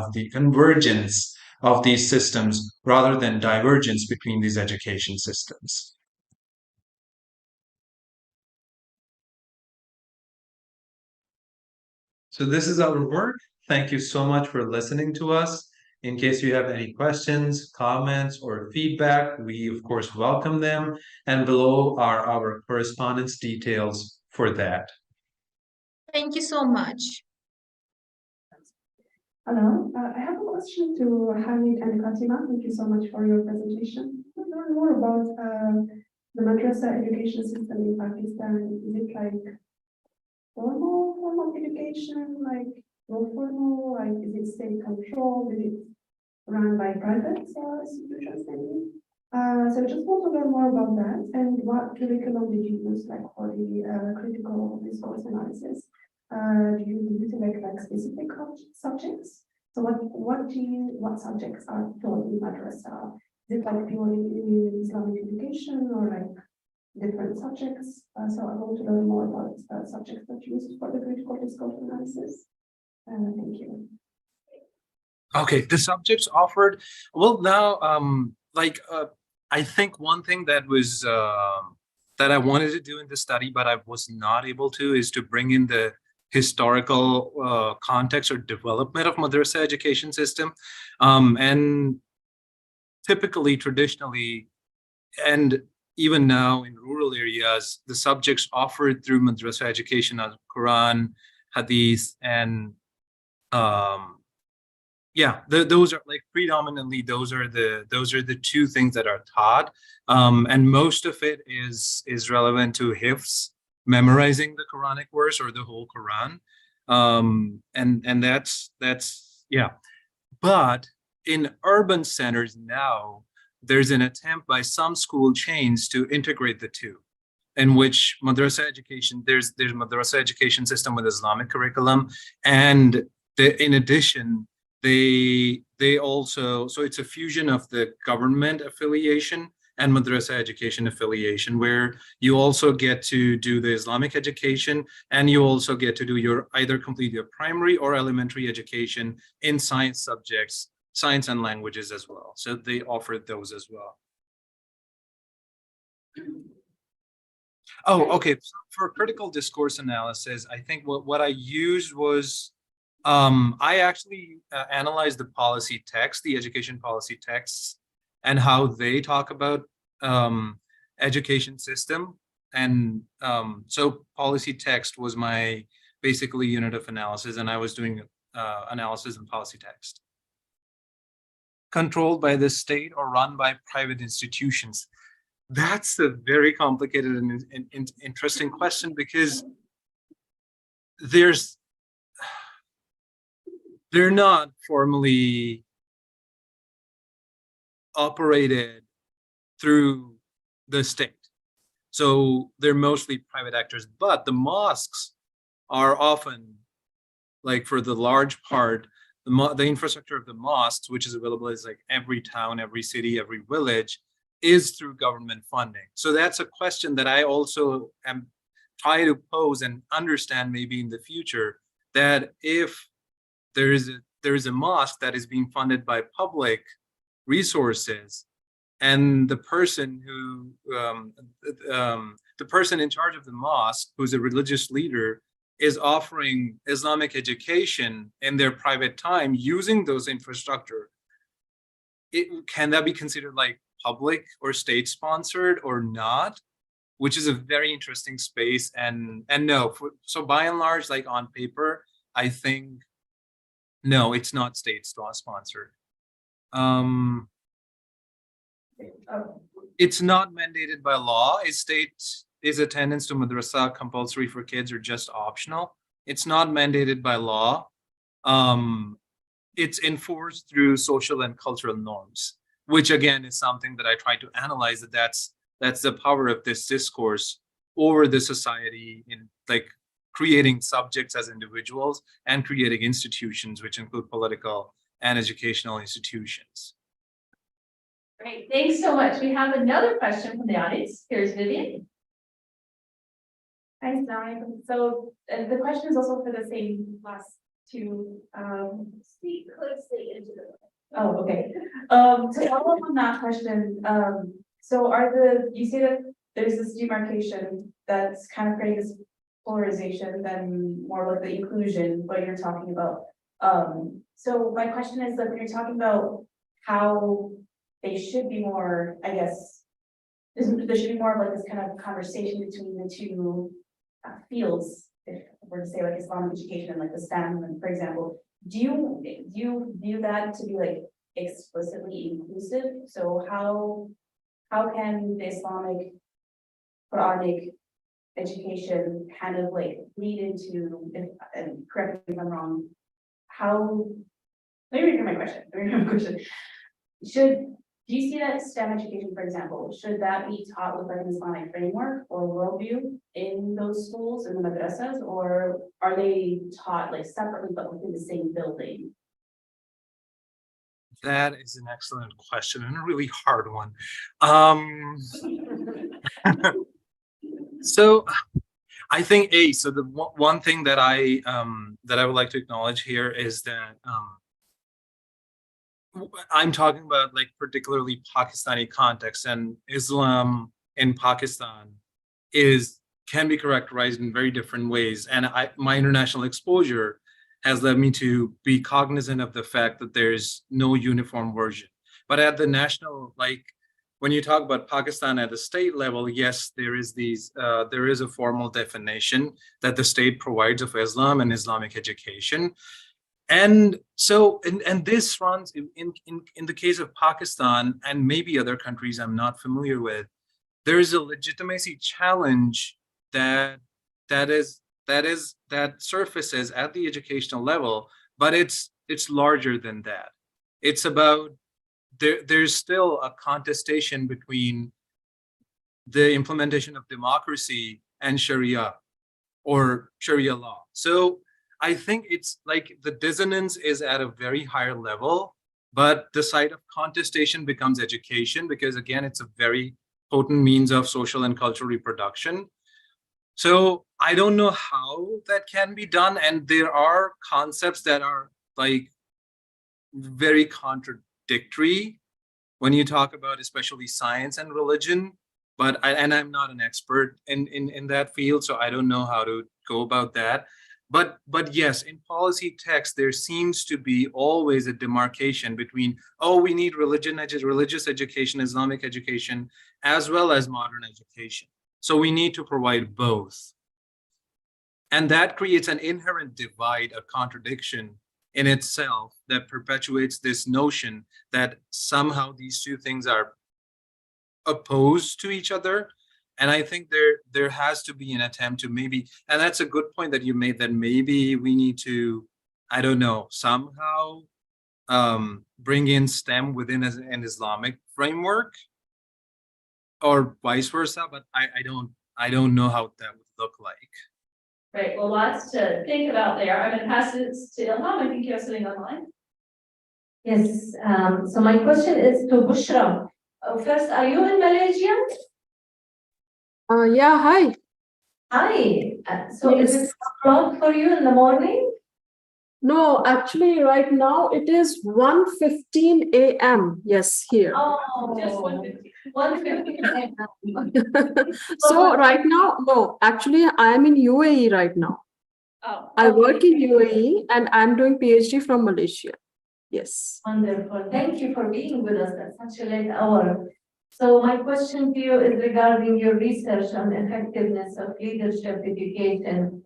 of these systems rather than divergence between these education systems. So this is our work. Thank you so much for listening to us. In case you have any questions, comments, or feedback, we of course welcome them. And below are our correspondence details for that. Thank you so much. Hello, I have a question to Hamid and Fatima. Thank you so much for your presentation. I want to learn more about the madrasa education system in Pakistan. Is it like formal education, like no formal, like is it state controlled? Is it run by private institutions maybe? So I just want to learn more about that and what curriculum did you use like for the critical discourse analysis? Do you utilize like specific subjects? So what subjects are taught in madrasa? Is it like purely Islamic education or like different subjects? So I want to learn more about subjects that you used for the critical discourse analysis. Thank you. Okay, the subjects offered. Well, now, I think one thing that was that I wanted to do in the study, but I was not able to, is to bring in the historical context or development of madrasa education system. And typically, traditionally, and even now in rural areas, the subjects offered through madrasa education are Quran, Hadith, and those are like predominantly those are the two things that are taught, and most of it is relevant to hifz, memorizing the Quranic verse or the whole Quran, and that's yeah. But in urban centers now, there's an attempt by some school chains to integrate the two, in which madrasa education, there's madrasa education system with Islamic curriculum, and in addition, they also, so it's a fusion of the government affiliation and madrasa education affiliation, where you also get to do the Islamic education, and you also get to do either complete your primary or elementary education in science subjects, science and languages as well. So they offered those as well. Oh, okay. So for critical discourse analysis, I think what I used was, I actually analyzed the policy text, the education policy texts, and how they talk about education system. And so policy text was my basically unit of analysis, and I was doing analysis in policy text. Controlled by the state or run by private institutions? That's a very complicated and interesting question, because they're not formally operated through the state. So they're mostly private actors, but the mosques are often, like for the large part, the infrastructure of the mosques, which is available is like every town, every city, every village, is through government funding. So that's a question that I also am trying to pose and understand maybe in the future, that if there is a mosque that is being funded by public resources, and the person who the person in charge of the mosque, who's a religious leader, is offering Islamic education in their private time using those infrastructure, can that be considered like public or state sponsored or not? Which is a very interesting space. And no, so by and large, like on paper, I think no, it's not state sponsored. It's not mandated by law. Is attendance to madrasa compulsory for kids or just optional? It's not mandated by law. It's enforced through social and cultural norms, which again is something that I try to analyze. That's the power of this discourse over the society, in like creating subjects as individuals and creating institutions, which include political and educational institutions. Great, thanks so much. We have another question from the audience. Here's Vivian. Hi, Stein. So the question is also for the same last two. Speak closely into the. Oh, okay. To follow up on that question, so you say that there's this demarcation that's kind of creating this polarization, then more like the inclusion, what you're talking about. So my question is that when you're talking about how they should be more, I guess, there should be more of like this kind of conversation between the two fields, if we're to say like Islamic education and like the STEM, for example. Do you view that to be like explicitly inclusive? So how can the Islamic Quranic education kind of like lead into, and correct me if I'm wrong, let me repeat my question. Do you see that STEM education, for example, should that be taught with like an Islamic framework or worldview in those schools, in the madrassas, or are they taught like separately but within the same building? That is an excellent question and a really hard one. So I think so the one thing that I would like to acknowledge here is that I'm talking about like particularly Pakistani context, and Islam in Pakistan can be characterized in very different ways. And my international exposure has led me to be cognizant of the fact that there's no uniform version. But at the national, like when you talk about Pakistan at the state level, yes, there is a formal definition that the state provides of Islam and Islamic education. And so, and this runs in the case of Pakistan and maybe other countries I'm not familiar with, there is a legitimacy challenge that surfaces at the educational level, but it's larger than that. It's about there's still a contestation between the implementation of democracy and Sharia or Sharia law. So I think it's like the dissonance is at a very higher level, but the site of contestation becomes education, because again, it's a very potent means of social and cultural reproduction. So I don't know how that can be done. And there are concepts that are like very contradictory when you talk about especially science and religion. But I'm not an expert in that field, so I don't know how to go about that. But yes, in policy text, there seems to be always a demarcation between, we need religious education, Islamic education, as well as modern education. So we need to provide both. And that creates an inherent divide, a contradiction in itself that perpetuates this notion that somehow these two things are opposed to each other. And I think there has to be an attempt to maybe, and that's a good point that you made, that maybe we need to, I don't know, somehow bring in STEM within an Islamic framework, or vice versa. But I don't know how that would look like. Great, well, lots to think about there. I'm going to pass this to Ilham. I think you're sitting online. Yes, so my question is to Bushra. First, are you in Malaysia? Yeah, hi. Hi, so is it o'clock for you in the morning? No, actually, right now it is 1:15 a.m. Yes, here. Oh, Just 1:15 a.m. So right now, no, actually, I am in UAE right now. Oh, I work in UAE and I'm doing PhD from Malaysia. Yes. Wonderful. Thank you for being with us at such a late hour. So my question to you is regarding your research on effectiveness of leadership education.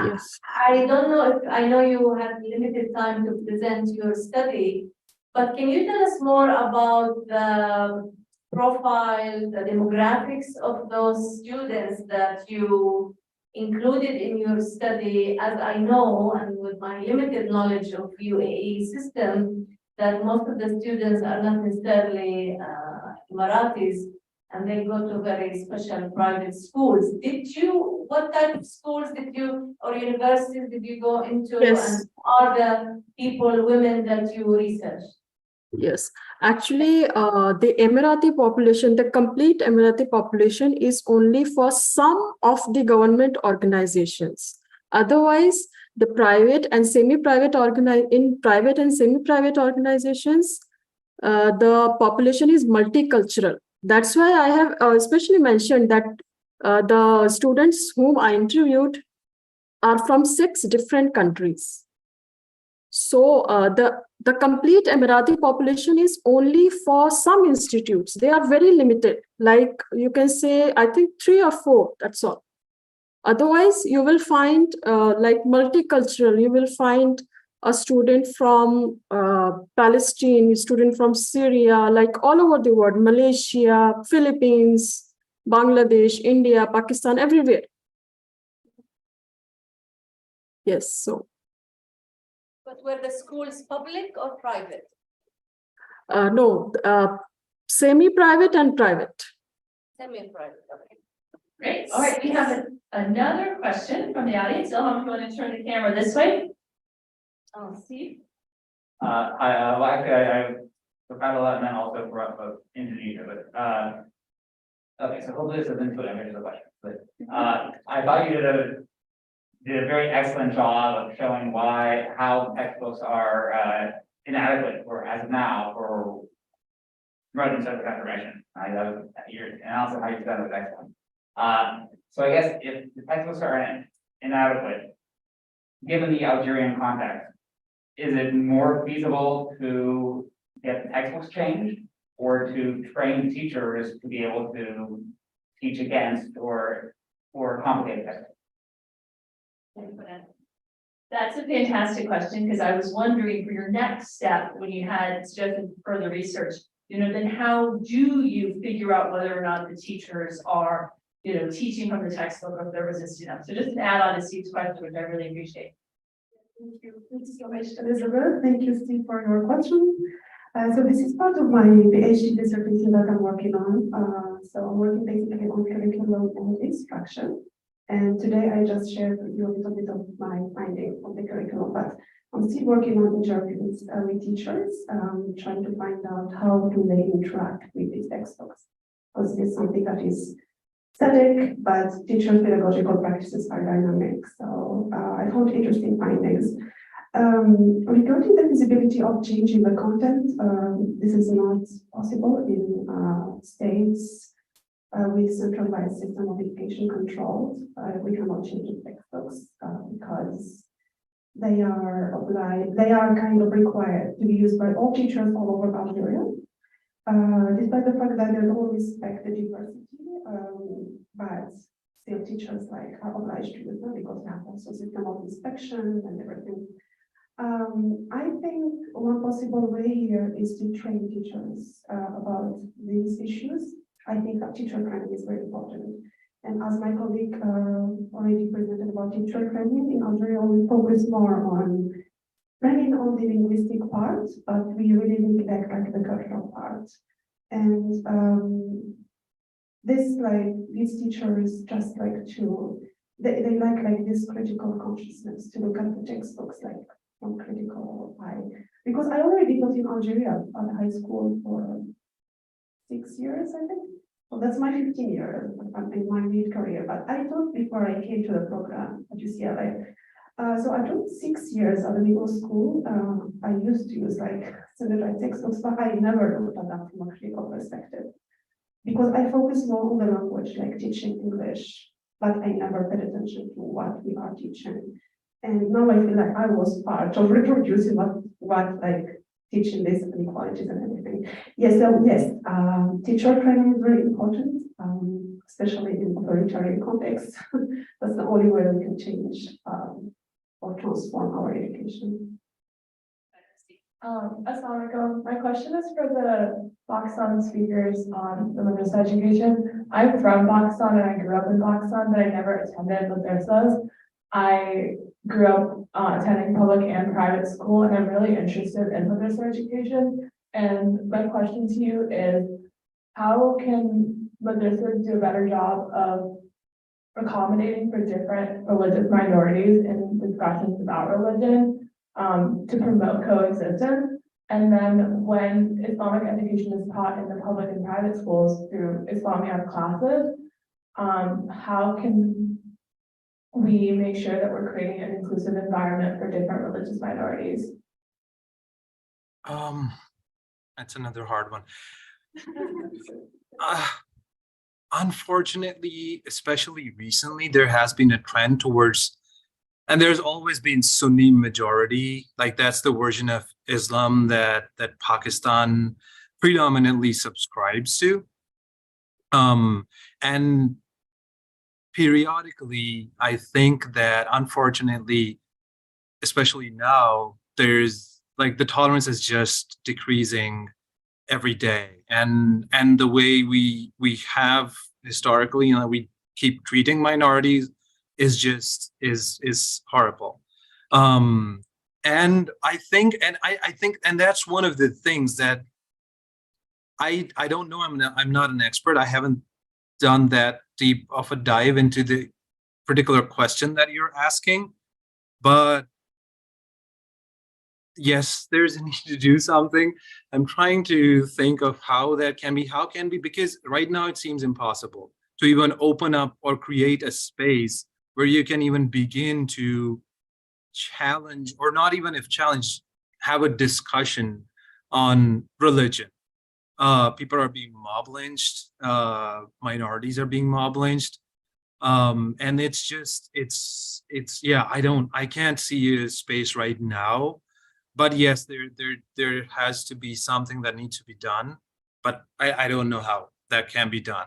Yes. I don't know if I know you have limited time to present your study, but can you tell us more about the profile, the demographics of those students that you included in your study? As I know, and with my limited knowledge of UAE system, that most of the students are not necessarily Emiratis, and they go to very special private schools. What type of schools or universities did you go into? Yes. And are the women that you researched? Yes, actually, the Emirati population, the complete Emirati population is only for some of the government organizations. Otherwise, the private and semi-private organizations, the population is multicultural. That's why I have especially mentioned that the students whom I interviewed are from 6 different countries. So the complete Emirati population is only for some institutes. They are very limited. Like you can say, I think 3 or 4, that's all. Otherwise, you will find like multicultural, you will find a student from Palestine, a student from Syria, like all over the world, Malaysia, Philippines, Bangladesh, India, Pakistan, everywhere. Yes, so. But were the schools public or private? No, semi-private and private. Semi-private, okay. Great. All right, we have another question from the audience. Ilham, if you want to turn the camera this way. Steve? Well, actually, I forgot a lot and then also for Indonesia, but okay, so hopefully this doesn't put images of the question. But I thought you did a very excellent job of showing how textbooks are inadequate for as of now for promoting scientific information. Your analysis of how you did that was excellent. So I guess if the textbooks are inadequate, given the Algerian context, is it more feasible to get the textbooks changed or to train teachers to be able to teach against or complicated textbooks? That's a fantastic question, because I was wondering for your next step, when you had suggested further research, then how do you figure out whether or not the teachers are, teaching from the textbook or if they're resisting them? So just an add on to Steve's question, which I really appreciate. Thank you. Thank you so much, Elizabeth. Thank you, Steve, for your question. So this is part of my PhD dissertation that I'm working on. So I'm working basically on curriculum and instruction. And today I just shared with you a little bit of my findings on the curriculum, but I'm still working on interviews with teachers, trying to find out how do they interact with these textbooks. Because it's something that is static, but teachers' pedagogical practices are dynamic. So I found interesting findings. Regarding the feasibility of changing the content, this is not possible in states with centralized system of education controls. We cannot change the textbooks because they are kind of required to be used by all teachers all over Algeria. Despite the fact that they don't respect the diversity, but still teachers are obliged to use them because we have also system of inspection and everything. I think one possible way here is to train teachers about these issues. I think that teacher training is very important. And as my colleague already presented about teacher training, in Algeria we focus more on training on the linguistic part, but we really neglect the cultural part. And these teachers just like to, they like this critical consciousness to look at the textbooks from critical eye. Because I already taught in Algeria at high school for 6 years, I think. Well, that's my 15 years in my mid-career, but I taught before I came to the program at UCLA. So I taught 6 years at the middle school. I used to use standardized textbooks, but I never looked at them from a critical perspective. Because I focus more on the language, like teaching English, but I never paid attention to what we are teaching. And now I feel like I was part of reproducing what teaching these inequalities and everything. Yes, so yes, teacher training is very important, especially in authoritarian contexts. That's the only way we can change or transform our education. Assalamualaikum. My question is for the Pakistan speakers on the Madrassa education. I'm from Pakistan and I grew up in Pakistan, but I never attended madrasas. I grew up attending public and private school, and I'm really interested in madrasa education. And my question to you is, how can madrasas do a better job of accommodating for different religious minorities in discussions about religion, to promote coexistence. And then when Islamic education is taught in the public and private schools through Islamiyat classes, how can we make sure that we're creating an inclusive environment for different religious minorities? That's another hard one. Unfortunately, especially recently, there has been a trend towards, and there's always been Sunni majority, like that's the version of Islam that Pakistan predominantly subscribes to. And periodically, I think that unfortunately, especially now, there's like the tolerance is just decreasing every day, and the way we have historically, we keep treating minorities is just is horrible. And I think and that's one of the things that I don't know, I'm not an expert, I haven't done that deep of a dive into the particular question that you're asking, but yes, there's a need to do something. I'm trying to think of how that can be, because right now it seems impossible to even open up or create a space where you can even begin to challenge, or not even if challenge, have a discussion on religion. People are being mob lynched, minorities are being mob lynched. And it's just, yeah, I can't see a space right now. But yes, there has to be something that needs to be done, but I don't know how that can be done.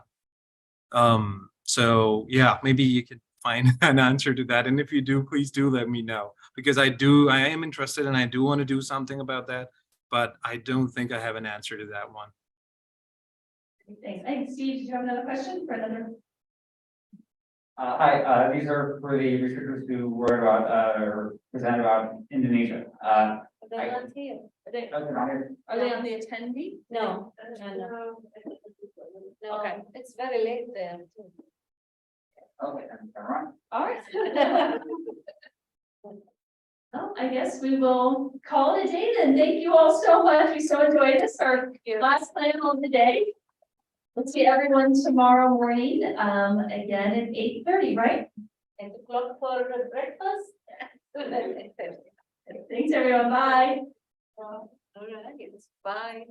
So yeah, maybe you could find an answer to that, and if you do, please do let me know, because I am interested and I do want to do something about that, but I don't think I have an answer to that one. Thanks. Hey, Steve, did you have another question for another? Hi, these are for the researchers who wrote about or presented about Indonesia. They're not here. Are they on the attendee? No. No, Okay. it's very late there. Too. Okay, then turn around. All right. Well, I guess we will call it a day then. Thank you all so much. We so enjoyed this, our last panel of the day. We'll see everyone tomorrow morning, again at 8:30, right? 8 o'clock for breakfast. Thanks, everyone. Bye. All right, it's bye.